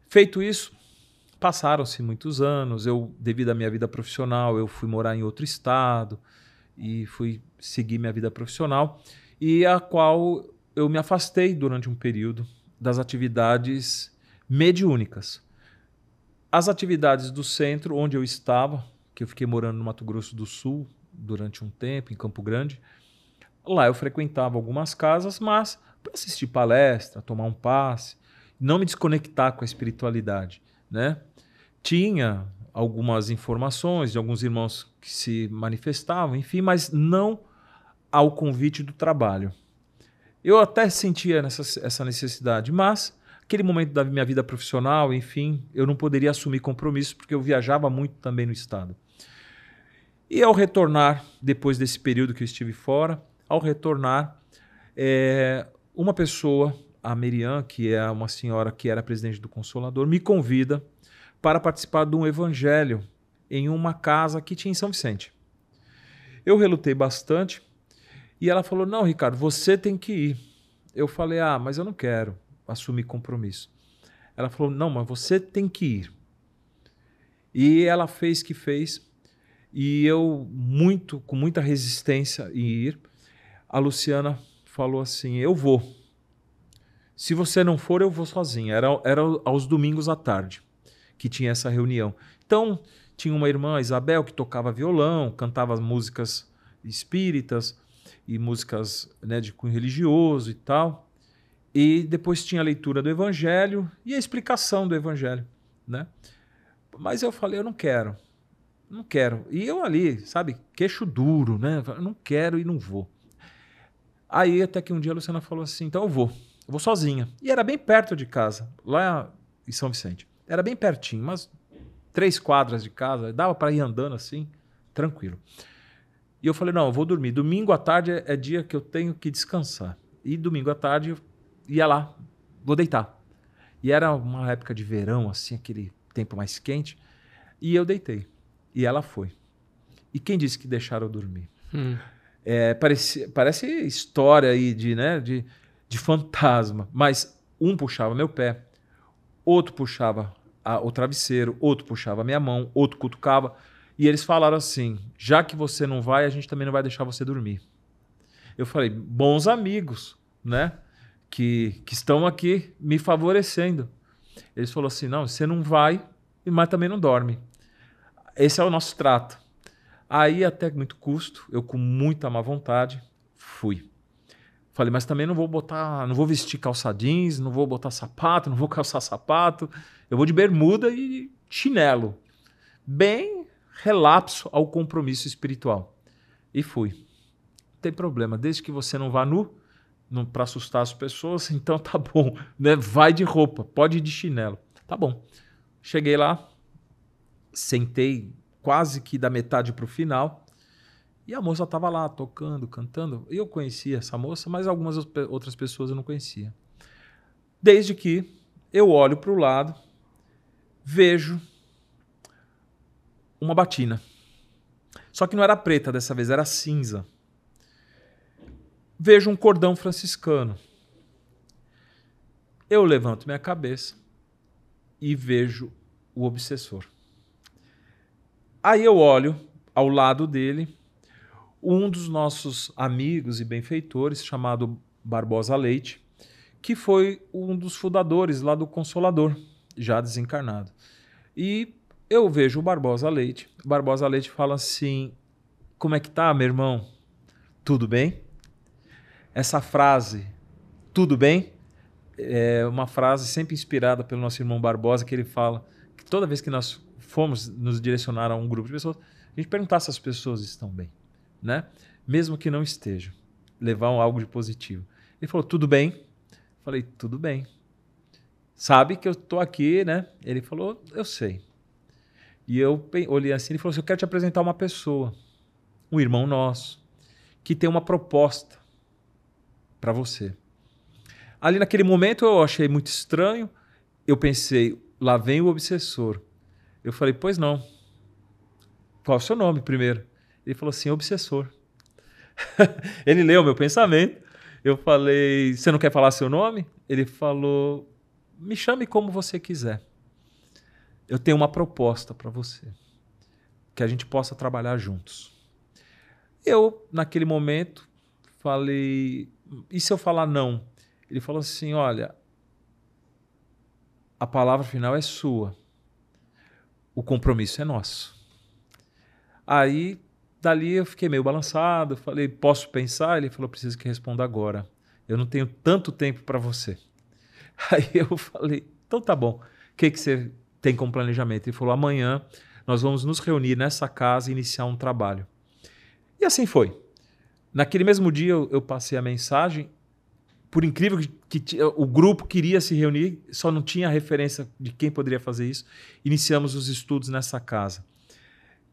Feito isso, passaram-se muitos anos. Devido à minha vida profissional, eu fui morar em outro estado e fui seguir minha vida profissional, e a qual eu me afastei durante um período das atividades mediúnicas. As atividades do centro onde eu estava, que eu fiquei morando no Mato Grosso do Sul durante um tempo, em Campo Grande. Lá eu frequentava algumas casas, mas para assistir palestra, tomar um passe, não me desconectar com a espiritualidade, né? Tinha algumas informações de alguns irmãos que se manifestavam, enfim, mas não ao convite do trabalho. Eu até sentia essa necessidade, mas aquele momento da minha vida profissional, enfim, eu não poderia assumir compromisso porque eu viajava muito também no estado. E ao retornar, depois desse período que eu estive fora, ao retornar, uma pessoa, a Merian, que é uma senhora que era presidente do Consolador, me convida para participar de um evangelho em uma casa que tinha em São Vicente. Eu relutei bastante e ela falou, não, Ricardo, você tem que ir. Eu falei, mas eu não quero assumir compromisso. Ela falou, não, mas você tem que ir. E ela fez que fez, e eu, com muita resistência em ir, a Luciana falou assim, eu vou. Se você não for, eu vou sozinha. Era aos domingos à tarde que tinha essa reunião. Então, tinha uma irmã, Isabel, que tocava violão, cantava músicas espíritas e músicas, né, de cunho religioso e tal. E depois tinha a leitura do Evangelho e a explicação do Evangelho, né? Mas eu falei, eu não quero. Não quero. E eu ali, sabe, queixo duro, né? Eu não quero e não vou. Aí até que um dia a Luciana falou assim, então eu vou sozinha. E era bem perto de casa, lá em São Vicente. Era bem pertinho, umas 3 quadras de casa, dava para ir andando assim, tranquilo. E eu falei, não, eu vou dormir. Domingo à tarde é dia que eu tenho que descansar. E domingo à tarde eu ia lá, vou deitar. E era uma época de verão, assim, aquele tempo mais quente. E eu deitei. E ela foi. E quem disse que deixaram eu dormir? Parece história aí de fantasma. Mas um puxava meu pé, outro puxava o travesseiro, outro puxava a minha mão, outro cutucava. E eles falaram assim, já que você não vai, a gente também não vai deixar você dormir. Eu falei, bons amigos, né? Que estão aqui me favorecendo. Eles falaram assim, não, você não vai, mas também não dorme. Esse é o nosso trato. Aí, até muito custo, eu com muita má vontade, fui. Falei, mas também não vou vestir calça jeans, não vou botar sapato, não vou calçar sapato. Eu vou de bermuda e chinelo. Bem relapso ao compromisso espiritual. E fui. Não tem problema, desde que você não vá nu, para assustar as pessoas, então tá bom, né? Vai de roupa, pode ir de chinelo. Tá bom. Cheguei lá, sentei quase que da metade para o final e a moça estava lá tocando, cantando. Eu conhecia essa moça, mas algumas outras pessoas eu não conhecia. Desde que eu olho para o lado, vejo uma batina. Só que não era preta dessa vez, era cinza. Vejo um cordão franciscano. Eu levanto minha cabeça e vejo o obsessor. Aí eu olho ao lado dele um dos nossos amigos e benfeitores, chamado Barbosa Leite, que foi um dos fundadores lá do Consolador, já desencarnado. E eu vejo o Barbosa Leite. O Barbosa Leite fala assim, como é que tá, meu irmão? Tudo bem? Essa frase, tudo bem, é uma frase sempre inspirada pelo nosso irmão Barbosa, que ele fala que toda vez que nós fomos nos direcionar a um grupo de pessoas, a gente perguntar se as pessoas estão bem, né? Mesmo que não estejam, levar algo de positivo. Ele falou, tudo bem? Falei, tudo bem. Sabe que eu estou aqui, né? Ele falou, eu sei. E eu olhei assim, ele falou assim, eu quero te apresentar uma pessoa, um irmão nosso, que tem uma proposta para você. Ali naquele momento eu achei muito estranho, eu pensei, lá vem o obsessor. Eu falei, pois não. Qual é o seu nome primeiro? Ele falou assim, obsessor. Ele leu meu pensamento. Eu falei, você não quer falar seu nome? Ele falou, me chame como você quiser. Eu tenho uma proposta para você, que a gente possa trabalhar juntos. Eu, naquele momento, falei, e se eu falar não? Ele falou assim, olha, a palavra final é sua. O compromisso é nosso. Aí, dali eu fiquei meio balançado, falei, posso pensar? Ele falou, preciso que responda agora. Eu não tenho tanto tempo para você. Aí eu falei, então tá bom. O que você tem como planejamento? Ele falou, amanhã nós vamos nos reunir nessa casa e iniciar um trabalho. E assim foi. Naquele mesmo dia eu passei a mensagem. Por incrível que o grupo queria se reunir, só não tinha referência de quem poderia fazer isso. Iniciamos os estudos nessa casa.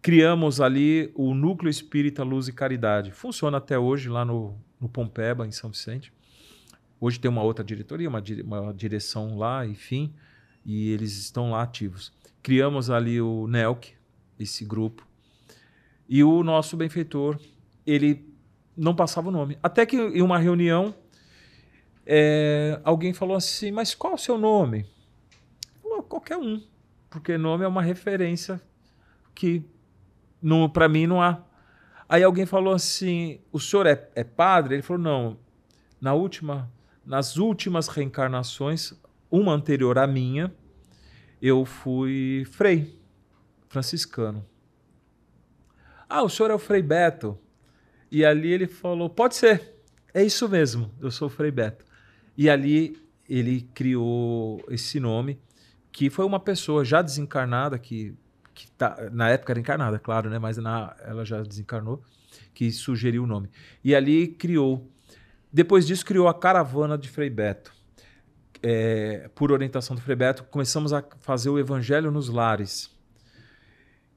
Criamos ali o Núcleo Espírita Luz e Caridade. Funciona até hoje lá no Pompeba, em São Vicente. Hoje tem uma outra diretoria, uma direção lá, enfim, e eles estão lá ativos. Criamos ali o NELC, esse grupo, e o nosso benfeitor, ele não passava o nome. Até que em uma reunião, alguém falou assim, mas qual é o seu nome? Falou, qualquer um, porque nome é uma referência que para mim não há. Aí alguém falou assim, o senhor é padre? Ele falou, não, nas últimas reencarnações, uma anterior à minha, eu fui frei franciscano. Ah, o senhor é o Frei Beto? E ali ele falou, pode ser, é isso mesmo, eu sou o Frei Beto. E ali ele criou esse nome, que foi uma pessoa já desencarnada, que na época era encarnada, claro, né? Mas ela já desencarnou, que sugeriu o nome. E ali criou. Depois disso, criou a Caravana de Frei Beto. Por orientação do Frei Beto, começamos a fazer o Evangelho nos lares.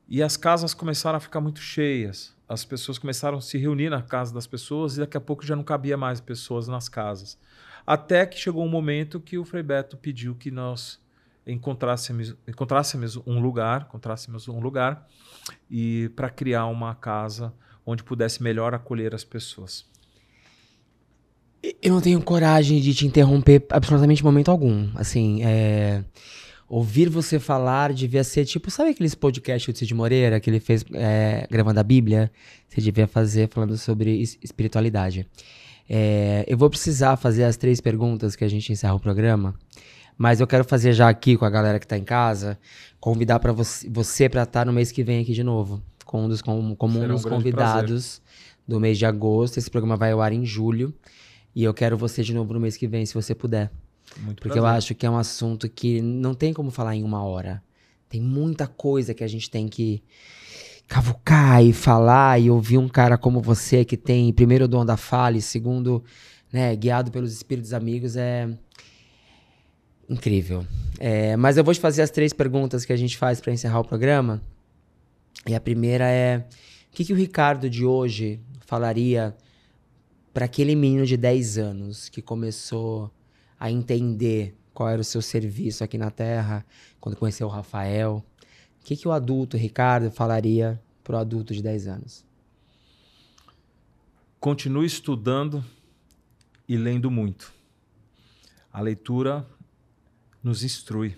E as casas começaram a ficar muito cheias. As pessoas começaram a se reunir na casa das pessoas e daqui a pouco já não cabia mais pessoas nas casas. Até que chegou um momento que o Frei Beto pediu que nós encontrássemos um lugar e para criar uma casa onde pudesse melhor acolher as pessoas. Eu não tenho coragem de te interromper absolutamente em momento algum. Assim, ouvir você falar devia ser tipo, sabe aqueles podcasts do Cid Moreira que ele fez gravando a Bíblia? Você devia fazer falando sobre espiritualidade. Eu vou precisar fazer as 3 perguntas que a gente encerra o programa, mas eu quero fazer já aqui com a galera que tá em casa, convidar para você para estar no mês que vem aqui de novo, como um dos convidados do mês de agosto. Esse programa vai ao ar em julho. E eu quero você de novo no mês que vem, se você puder. Muito Porque prazer. eu acho que é um assunto que não tem como falar em 1 hora. Tem muita coisa que a gente tem que cavucar e falar e ouvir um cara como você, que tem, primeiro, o dom da fala e segundo, né, guiado pelos espíritos amigos, é incrível. Mas eu vou te fazer as 3 perguntas que a gente faz para encerrar o programa. E a primeira é, o que o Ricardo de hoje falaria para aquele menino de 10 anos que começou a entender qual era o seu serviço aqui na Terra, quando conheceu o Rafael? O que o adulto Ricardo falaria para o adulto de 10 anos? Continue estudando e lendo muito. A leitura nos instrui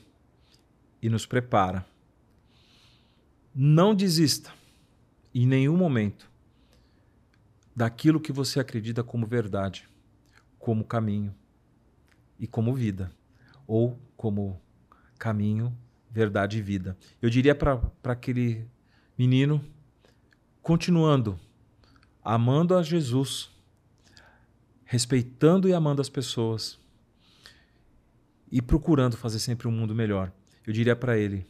e nos prepara. Não desista em nenhum momento daquilo que você acredita como verdade, como caminho e como vida, ou como caminho, verdade e vida. Eu diria para aquele menino, continuando, amando a Jesus, respeitando e amando as pessoas e procurando fazer sempre um mundo melhor. Eu diria para ele,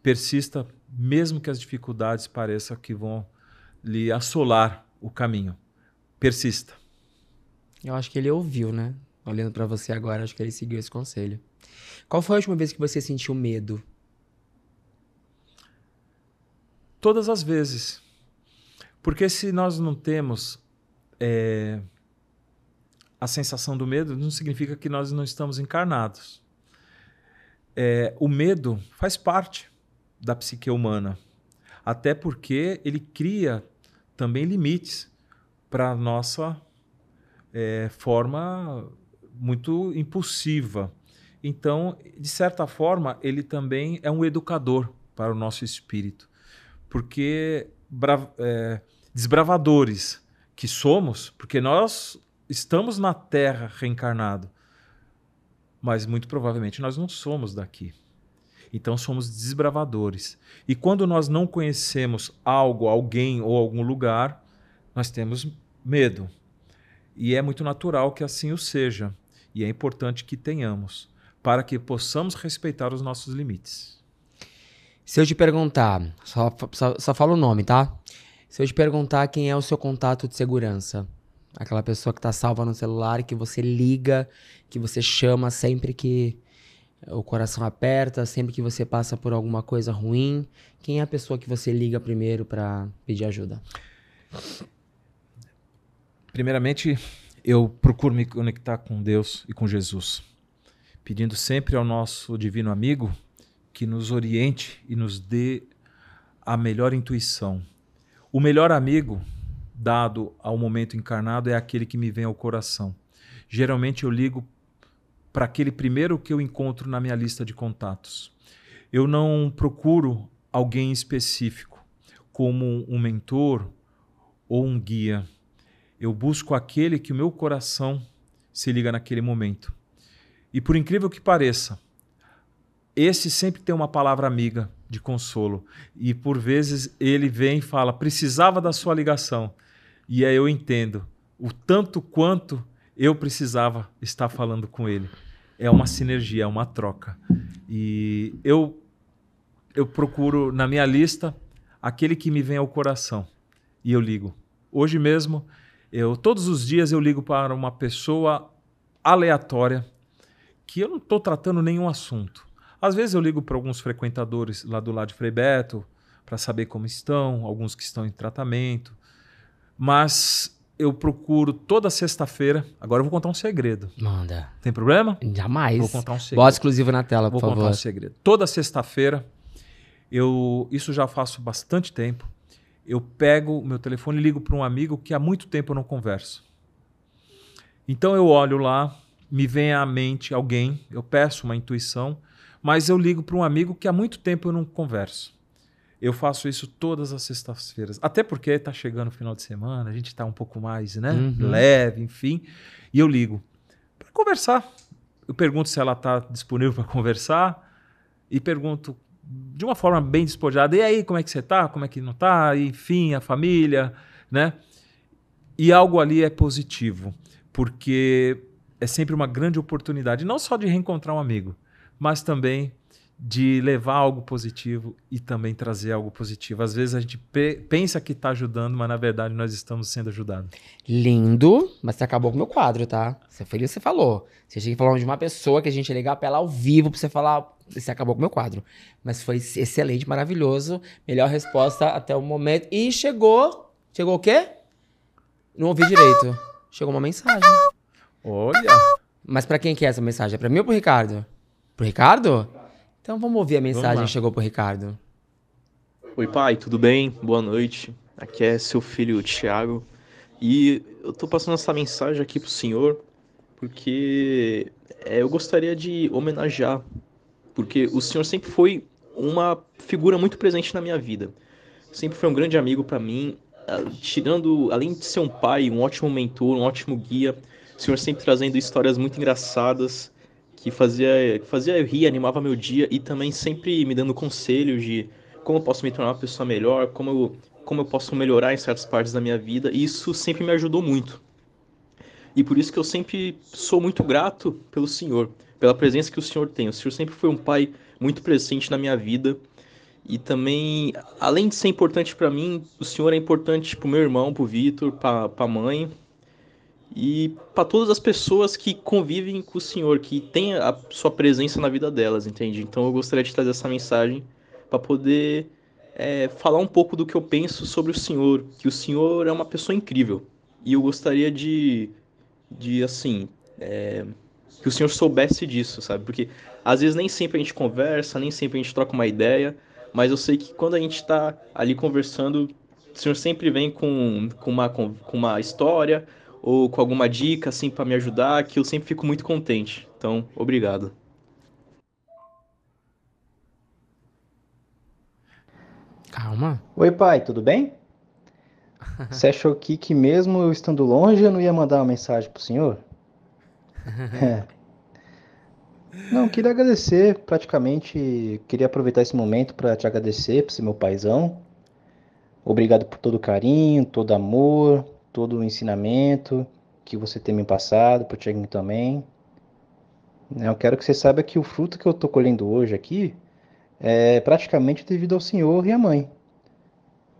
persista, mesmo que as dificuldades pareçam que vão lhe assolar o caminho. Persista. Eu acho que ele ouviu, né? Olhando pra você agora, acho que ele seguiu esse conselho. Qual foi a última vez que você sentiu medo? Todas as vezes. Porque se nós não temos a sensação do medo, não significa que nós não estamos encarnados. O medo faz parte da psique humana. Até porque ele cria também limites para a nossa forma muito impulsiva. Então, de certa forma, ele também é um educador para o nosso espírito. Porque desbravadores que somos, porque nós estamos na Terra reencarnado, mas muito provavelmente nós não somos daqui. Então somos desbravadores. E quando nós não conhecemos algo, alguém ou algum lugar, nós temos medo. E é muito natural que assim o seja. E é importante que tenhamos, para que possamos respeitar os nossos limites. Se eu te perguntar, só fala o nome, tá? Se eu te perguntar quem é o seu contato de segurança, aquela pessoa que tá salva no celular, que você liga, que você chama sempre que o coração aperta, sempre que você passa por alguma coisa ruim, quem é a pessoa que você liga primeiro pra pedir ajuda? Primeiramente, eu procuro me conectar com Deus e com Jesus, pedindo sempre ao nosso divino amigo que nos oriente e nos dê a melhor intuição. O melhor amigo, dado ao momento encarnado, é aquele que me vem ao coração. Geralmente eu ligo para aquele primeiro que eu encontro na minha lista de contatos. Eu não procuro alguém específico, como um mentor ou um guia. Eu busco aquele que o meu coração se liga naquele momento. E por incrível que pareça, esse sempre tem uma palavra amiga de consolo. E por vezes ele vem e fala, precisava da sua ligação. E aí eu entendo o tanto quanto eu precisava estar falando com ele. É uma sinergia, é uma troca. E eu procuro na minha lista aquele que me vem ao coração. E eu ligo. Hoje mesmo, todos os dias eu ligo para uma pessoa aleatória que eu não estou tratando nenhum assunto. Às vezes eu ligo para alguns frequentadores lá do lado de Frei Beto para saber como estão, alguns que estão em tratamento. Mas eu procuro toda sexta-feira. Agora eu vou contar um segredo. Manda. Tem problema? Jamais. Vou contar um segredo. Bota exclusivo na tela, por favor. Vou contar um segredo. Toda sexta-feira, isso já faço bastante tempo, eu pego o meu telefone e ligo para um amigo que há muito tempo eu não converso. Então eu olho lá, me vem à mente alguém, eu peço uma intuição, mas eu ligo para um amigo que há muito tempo eu não converso. Eu faço isso todas as sextas-feiras. Até porque está chegando o final de semana, a gente está um pouco mais leve, enfim. E eu ligo para conversar. Eu pergunto se ela está disponível para conversar e pergunto de uma forma bem despojada. E aí, como é que você está? Como é que não está? Enfim, a família, né? E algo ali é positivo, porque é sempre uma grande oportunidade, não só de reencontrar um amigo, mas também de levar algo positivo e também trazer algo positivo. Às vezes a gente pensa que está ajudando, mas na verdade nós estamos sendo ajudados. Lindo, mas você acabou com o meu quadro, tá? Você foi o que você falou. Você tinha que falar de uma pessoa que a gente ia ligar pra ela ao vivo pra você falar. Você acabou com o meu quadro. Mas foi excelente, maravilhoso. Melhor resposta até o momento. E chegou. Chegou o quê? Não ouvi direito. Chegou uma mensagem. Olha! Mas pra quem que é essa mensagem? É pra mim ou pro Ricardo? Pro Ricardo? Então vamos ouvir a mensagem que chegou pro Ricardo. Oi, pai, tudo bem? Boa noite. Aqui é seu filho Thiago. E eu tô passando essa mensagem aqui pro senhor porque eu gostaria de homenagear, porque o senhor sempre foi uma figura muito presente na minha vida. Sempre foi um grande amigo pra mim, além de ser um pai, um ótimo mentor, um ótimo guia, o senhor sempre trazendo histórias muito engraçadas, que fazia eu rir, animava meu dia, e também sempre me dando conselhos de como eu posso me tornar uma pessoa melhor, como eu posso melhorar em certas partes da minha vida, e isso sempre me ajudou muito. E por isso que eu sempre sou muito grato pelo senhor, pela presença que o senhor tem. O senhor sempre foi um pai muito presente na minha vida, e também, além de ser importante para mim, o senhor é importante pro meu irmão, pro Vitor, pra mãe, e para todas as pessoas que convivem com o senhor, que tem a sua presença na vida delas, entende? Então eu gostaria de trazer essa mensagem para poder falar um pouco do que eu penso sobre o senhor, que o senhor é uma pessoa incrível. E eu gostaria assim, que o senhor soubesse disso, sabe? Porque às vezes nem sempre a gente conversa, nem sempre a gente troca uma ideia, mas eu sei que quando a gente está ali conversando, o senhor sempre vem com uma história ou com alguma dica assim para me ajudar, que eu sempre fico muito contente. Então, obrigado. Calma. Oi, pai, tudo bem? Você achou que mesmo eu estando longe eu não ia mandar uma mensagem pro senhor? Não, eu queria agradecer, praticamente, queria aproveitar esse momento para te agradecer por ser meu paizão. Obrigado por todo o carinho, todo o amor, todo o ensinamento que você tem me passado, por Tiaguinho também. Eu quero que você saiba que o fruto que eu tô colhendo hoje aqui é praticamente devido ao senhor e à mãe.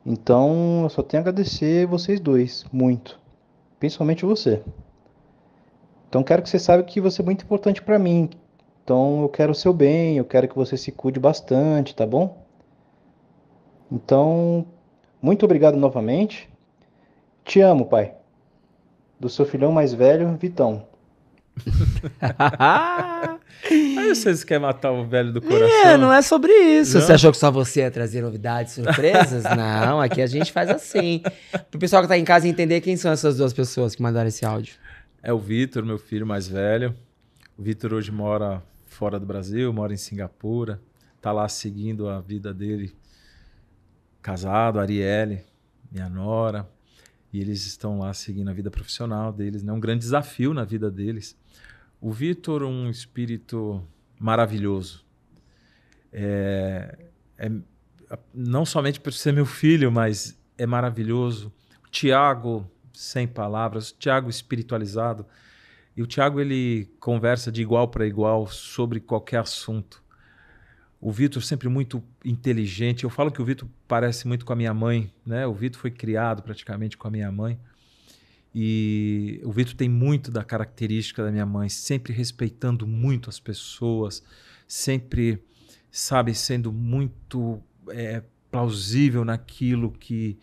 Então, eu só tenho a agradecer vocês dois, muito. Principalmente você. Então, quero que você saiba que você é muito importante para mim. Então, eu quero o seu bem, eu quero que você se cuide bastante, tá bom? Então, muito obrigado novamente. Te amo, pai. Do seu filhão mais velho, Vitão. Aí vocês querem matar o velho do É, coração? não é sobre isso. Não? Você achou que só você ia trazer novidades, surpresas? Não, aqui a gente faz assim. Pro pessoal que tá em casa entender quem são essas duas pessoas que mandaram esse áudio. É o Vitor, meu filho mais velho. O Vitor hoje mora fora do Brasil, mora em Singapura. Tá lá seguindo a vida dele. Casado, Arielle, minha nora. E eles estão lá seguindo a vida profissional deles, né? Um grande desafio na vida deles. O Vitor, um espírito maravilhoso. Não somente por ser meu filho, mas é maravilhoso. O Tiago, sem palavras, o Tiago espiritualizado. E o Tiago, ele conversa de igual para igual sobre qualquer assunto. O Vitor sempre muito inteligente. Eu falo que o Vitor parece muito com a minha mãe, né? O Vitor foi criado praticamente com a minha mãe. E o Vitor tem muito da característica da minha mãe, sempre respeitando muito as pessoas, sempre, sabe, sendo muito plausível naquilo que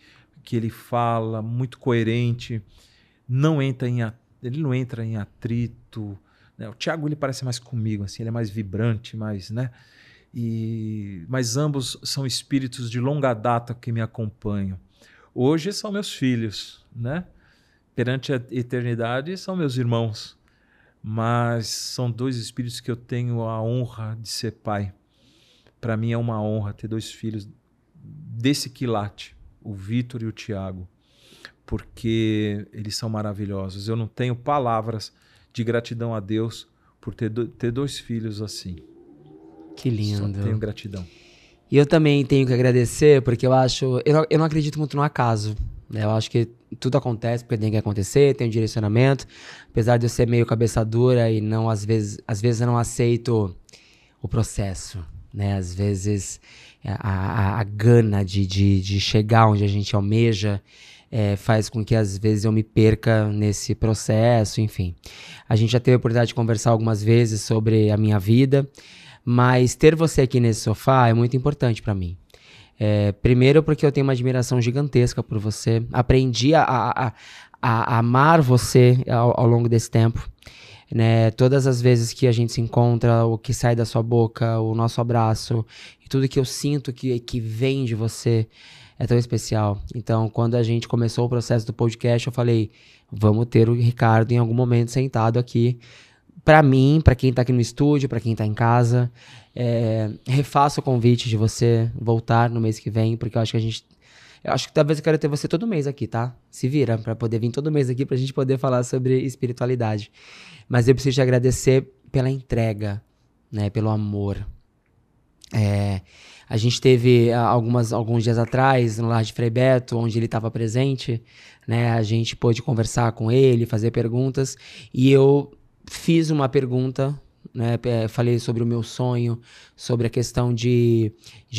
ele fala, muito coerente, ele não entra em atrito, né? O Tiago, ele parece mais comigo, assim, ele é mais vibrante, mais, né? Mas ambos são espíritos de longa data que me acompanham. Hoje são meus filhos, né? Perante a eternidade são meus irmãos, mas são dois espíritos que eu tenho a honra de ser pai. Para mim é uma honra ter dois filhos desse quilate, o Vitor e o Tiago, porque eles são maravilhosos. Eu não tenho palavras de gratidão a Deus por ter dois filhos assim. Que lindo. Só tenho gratidão. E eu também tenho que agradecer, porque eu acho... Eu não acredito muito no acaso, né? Eu acho que tudo acontece porque tem que acontecer, tem um direcionamento. Apesar de eu ser meio cabeça dura e não, às vezes eu não aceito o processo, né? Às vezes a gana de chegar onde a gente almeja faz com que às vezes eu me perca nesse processo, enfim. A gente já teve a oportunidade de conversar algumas vezes sobre a minha vida, mas ter você aqui nesse sofá é muito importante para mim. Primeiro porque eu tenho uma admiração gigantesca por você. Aprendi a amar você ao longo desse tempo. Né? Todas as vezes que a gente se encontra, o que sai da sua boca, o nosso abraço, e tudo que eu sinto que vem de você é tão especial. Então, quando a gente começou o processo do podcast, eu falei, vamos ter o Ricardo em algum momento sentado aqui. Para mim, para quem tá aqui no estúdio, para quem tá em casa, refaço o convite de você voltar no mês que vem, porque eu acho que talvez eu quero ter você todo mês aqui, tá? Se vira pra poder vir todo mês aqui pra gente poder falar sobre espiritualidade. Mas eu preciso te agradecer pela entrega, né? Pelo amor. A gente teve alguns dias atrás no Lar de Frei Beto, onde ele estava presente, né? A gente pôde conversar com ele, fazer perguntas, e eu fiz uma pergunta, né? Falei sobre o meu sonho, sobre a questão de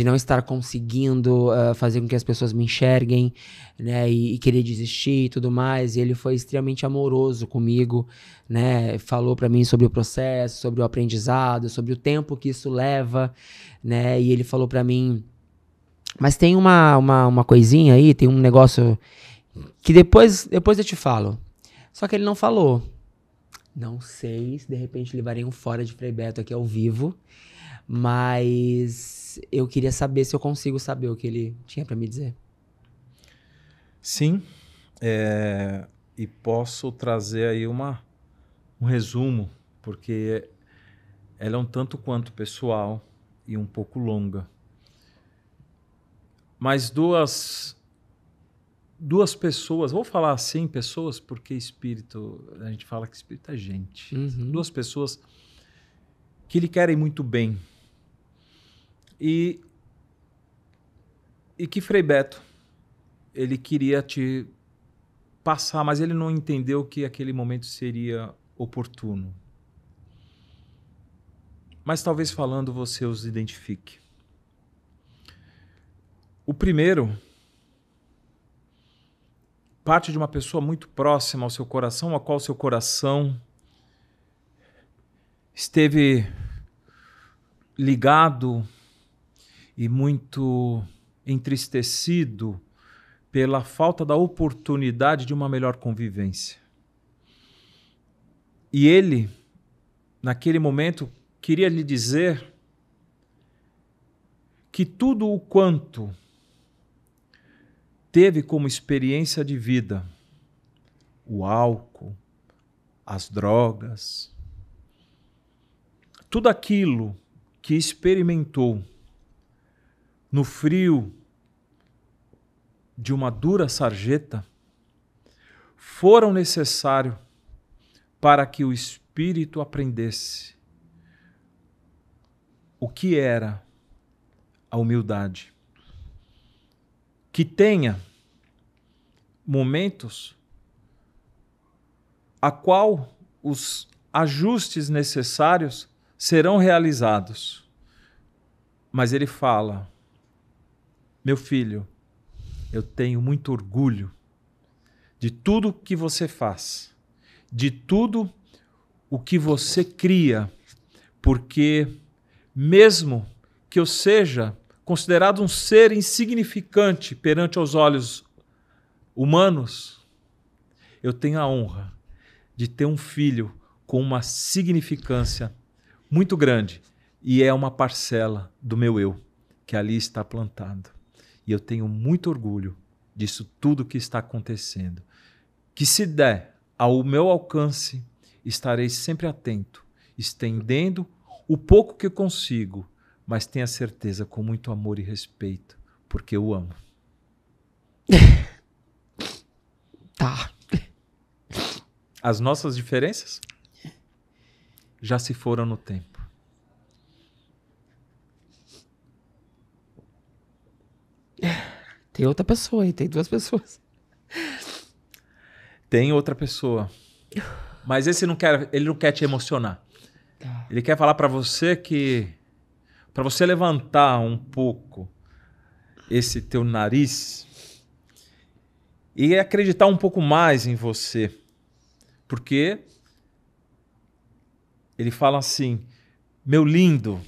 não estar conseguindo fazer com que as pessoas me enxerguem, né? E querer desistir e tudo mais. E ele foi extremamente amoroso comigo, né? Falou para mim sobre o processo, sobre o aprendizado, sobre o tempo que isso leva, né? E ele falou para mim, mas tem uma coisinha aí, tem um negócio que depois eu te falo. Só que ele não falou. Não sei se de repente levariam fora de Frei Beto aqui ao vivo, mas eu queria saber se eu consigo saber o que ele tinha para me dizer. Sim, e posso trazer aí um resumo, porque ela é um tanto quanto pessoal e um pouco longa. Mas duas pessoas, vou falar assim, pessoas, porque espírito, a gente fala que espírito é gente. Uhum. Duas pessoas que lhe querem muito bem. E que Frei Beto, ele queria te passar, mas ele não entendeu que aquele momento seria oportuno. Mas talvez falando você os identifique. O primeiro parte de uma pessoa muito próxima ao seu coração, a qual seu coração esteve ligado e muito entristecido pela falta da oportunidade de uma melhor convivência. E ele, naquele momento, queria lhe dizer que tudo o quanto teve como experiência de vida, o álcool, as drogas, tudo aquilo que experimentou no frio de uma dura sarjeta, foram necessários para que o espírito aprendesse o que era a humildade. Que tenha momentos a qual os ajustes necessários serão realizados. Mas ele fala: meu filho, eu tenho muito orgulho de tudo que você faz, de tudo o que você cria, porque mesmo que eu seja considerado um ser insignificante perante os olhos humanos, eu tenho a honra de ter um filho com uma significância muito grande, e é uma parcela do meu eu que ali está plantado. E eu tenho muito orgulho disso tudo que está acontecendo. Que se der ao meu alcance, estarei sempre atento, estendendo o pouco que eu consigo, mas tenha certeza, com muito amor e respeito, porque eu amo. Tá. As nossas diferenças já se foram no tempo. Tem outra pessoa aí, tem duas pessoas. Tem outra pessoa. Mas ele não quer te emocionar. Tá. Ele quer falar para você que, para você levantar um pouco esse teu nariz e acreditar um pouco mais em você. Porque ele fala assim: meu lindo,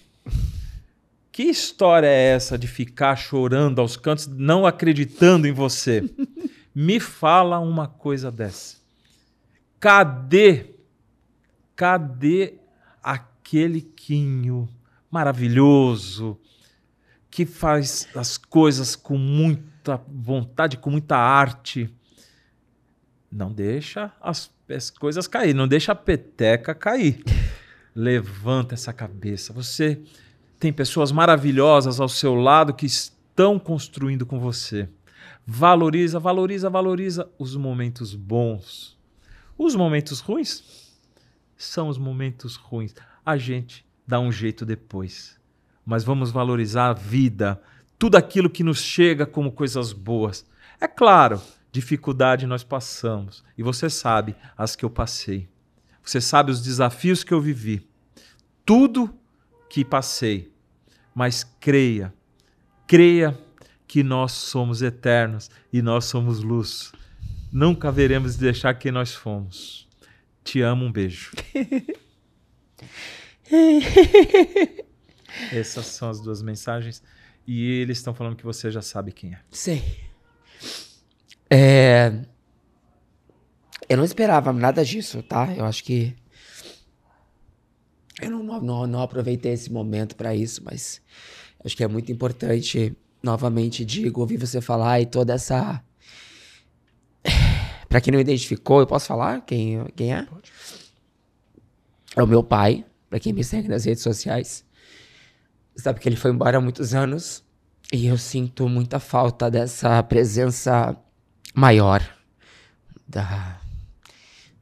que história é essa de ficar chorando aos cantos, não acreditando em você? Me fala uma coisa dessa. Cadê aquele Quinho maravilhoso que faz as coisas com muita vontade, com muita arte? Não deixa as coisas cair, não deixa a peteca cair. Levanta essa cabeça. Você tem pessoas maravilhosas ao seu lado que estão construindo com você. Valoriza, valoriza, valoriza os momentos bons. Os momentos ruins são os momentos ruins. A gente dá um jeito depois. Mas vamos valorizar a vida, tudo aquilo que nos chega como coisas boas. É claro, dificuldade nós passamos. E você sabe as que eu passei. Você sabe os desafios que eu vivi. Tudo que passei. Mas creia que nós somos eternos e nós somos luz. Nunca veremos de deixar quem nós fomos. Te amo, um beijo. Essas são as duas mensagens. E eles estão falando que você já sabe quem é. Sei. Eu não esperava nada disso, tá? Eu acho que eu não aproveitei esse momento pra isso, mas acho que é muito importante, novamente digo, ouvir você falar e toda essa... Pra quem não identificou, eu posso falar quem é? Pode. É o meu pai, pra quem me segue nas redes sociais. Sabe que ele foi embora há muitos anos e eu sinto muita falta dessa presença maior.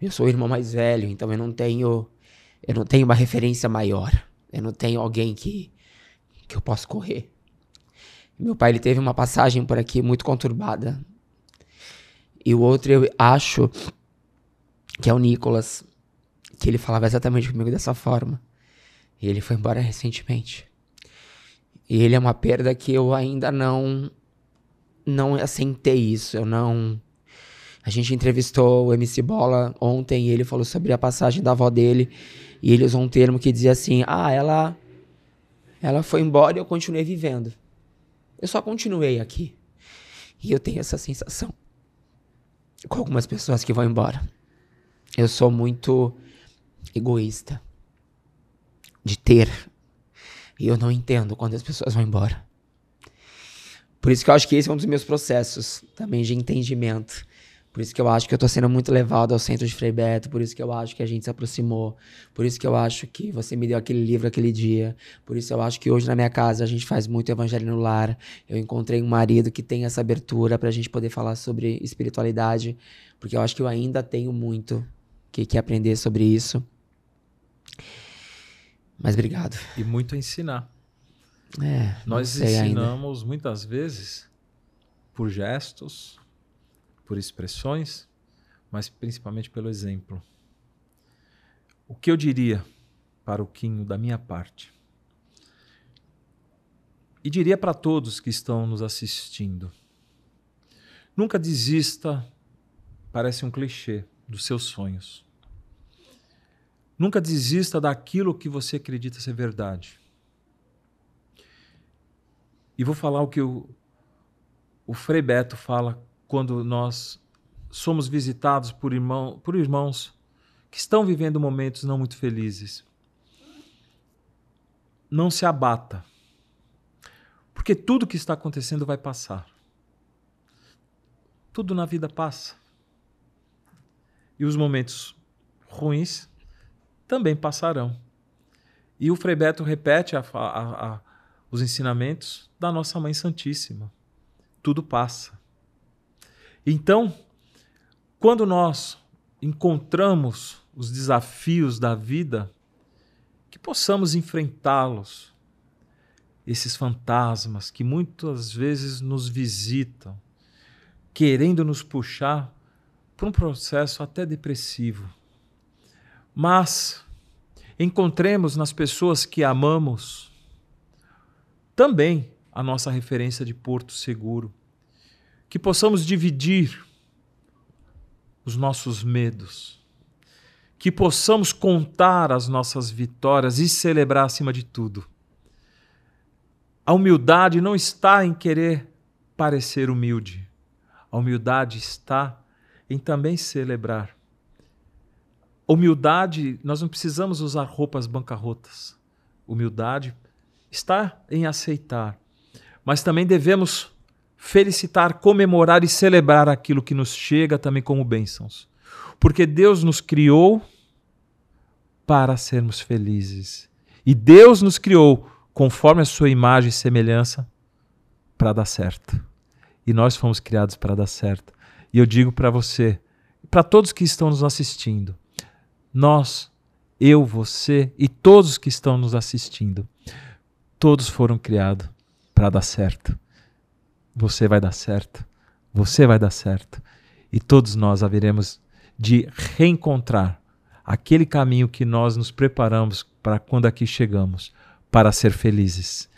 Eu sou o irmão mais velho, então eu não tenho uma referência maior. Eu não tenho alguém que eu possa correr. Meu pai, ele teve uma passagem por aqui muito conturbada. E o outro, eu acho que é o Nicolas, que ele falava exatamente comigo dessa forma. E ele foi embora recentemente. E ele é uma perda que eu ainda não assentei isso. A gente entrevistou o MC Bola ontem e ele falou sobre a passagem da avó dele. E ele usou um termo que dizia assim, ela foi embora e eu continuei vivendo. Eu só continuei aqui. E eu tenho essa sensação com algumas pessoas que vão embora. Eu sou muito egoísta de ter. E eu não entendo quando as pessoas vão embora. Por isso que eu acho que esse é um dos meus processos também de entendimento. Por isso que eu acho que eu tô sendo muito levado ao centro de Frei Beto. Por isso que eu acho que a gente se aproximou. Por isso que eu acho que você me deu aquele livro aquele dia. Por isso eu acho que hoje na minha casa a gente faz muito evangelho no lar. Eu encontrei um marido que tem essa abertura pra gente poder falar sobre espiritualidade. Porque eu acho que eu ainda tenho muito que aprender sobre isso. Mas obrigado. E muito a ensinar. Nós ensinamos muitas vezes por gestos, por expressões, mas principalmente pelo exemplo. O que eu diria para o Quinho da minha parte? E diria para todos que estão nos assistindo. Nunca desista, parece um clichê, dos seus sonhos. Nunca desista daquilo que você acredita ser verdade. E vou falar o que o Frei Beto fala quando nós somos visitados por irmãos que estão vivendo momentos não muito felizes. Não se abata, porque tudo que está acontecendo vai passar. Tudo na vida passa. E os momentos ruins também passarão. E o Frei Beto repete os ensinamentos da nossa Mãe Santíssima. Tudo passa. Então, quando nós encontramos os desafios da vida, que possamos enfrentá-los, esses fantasmas que muitas vezes nos visitam, querendo nos puxar para um processo até depressivo. Mas encontremos nas pessoas que amamos também a nossa referência de porto seguro, que possamos dividir os nossos medos, que possamos contar as nossas vitórias e celebrar acima de tudo. A humildade não está em querer parecer humilde. A humildade está em também celebrar. Humildade, nós não precisamos usar roupas bancarrotas. Humildade está em aceitar. Mas também devemos felicitar, comemorar e celebrar aquilo que nos chega também como bênçãos. Porque Deus nos criou para sermos felizes. E Deus nos criou conforme a sua imagem e semelhança para dar certo. E nós fomos criados para dar certo. E eu digo para você, para todos que estão nos assistindo, nós, eu, você e todos que estão nos assistindo, todos foram criados para dar certo. Você vai dar certo, você vai dar certo. E todos nós haveremos de reencontrar aquele caminho que nós nos preparamos para quando aqui chegamos, para ser felizes.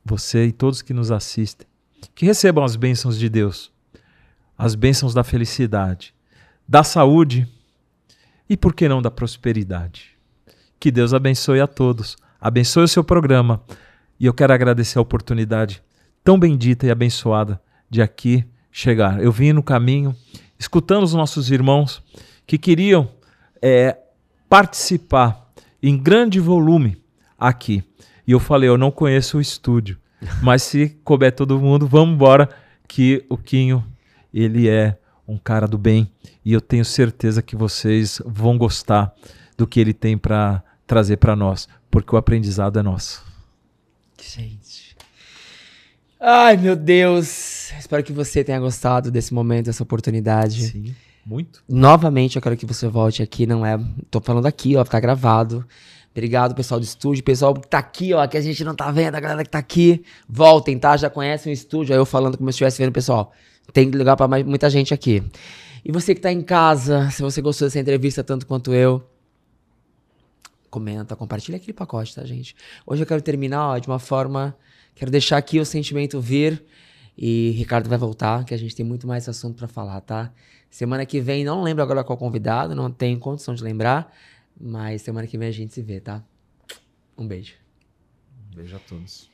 Você e todos que nos assistem, que recebam as bênçãos de Deus, as bênçãos da felicidade, da saúde e, por que não, da prosperidade. Que Deus abençoe a todos, abençoe o seu programa. E eu quero agradecer a oportunidade tão bendita e abençoada de aqui chegar. Eu vim no caminho, escutando os nossos irmãos que queriam participar em grande volume aqui. E eu falei, eu não conheço o estúdio, mas se couber todo mundo, vamos embora, que o Quinho, ele é um cara do bem e eu tenho certeza que vocês vão gostar do que ele tem para trazer para nós, porque o aprendizado é nosso. Gente. Ai, meu Deus. Espero que você tenha gostado desse momento, dessa oportunidade. Sim, muito. Novamente, eu quero que você volte aqui, não é... Tô falando aqui, ó, tá gravado. Obrigado, pessoal do estúdio. Pessoal que tá aqui, ó, que a gente não tá vendo, a galera que tá aqui. Voltem, tá? Já conhecem o estúdio. Aí eu falando como se estivesse vendo, pessoal. Tem que ligar pra muita gente aqui. E você que tá em casa, se você gostou dessa entrevista tanto quanto eu, comenta, compartilha aquele pacote, tá, gente? Hoje eu quero terminar, ó, de uma forma... Quero deixar aqui o sentimento vir. E Ricardo vai voltar, que a gente tem muito mais assunto pra falar, tá? Semana que vem, não lembro agora qual convidado, não tenho condição de lembrar. Mas semana que vem a gente se vê, tá? Um beijo. Um beijo a todos.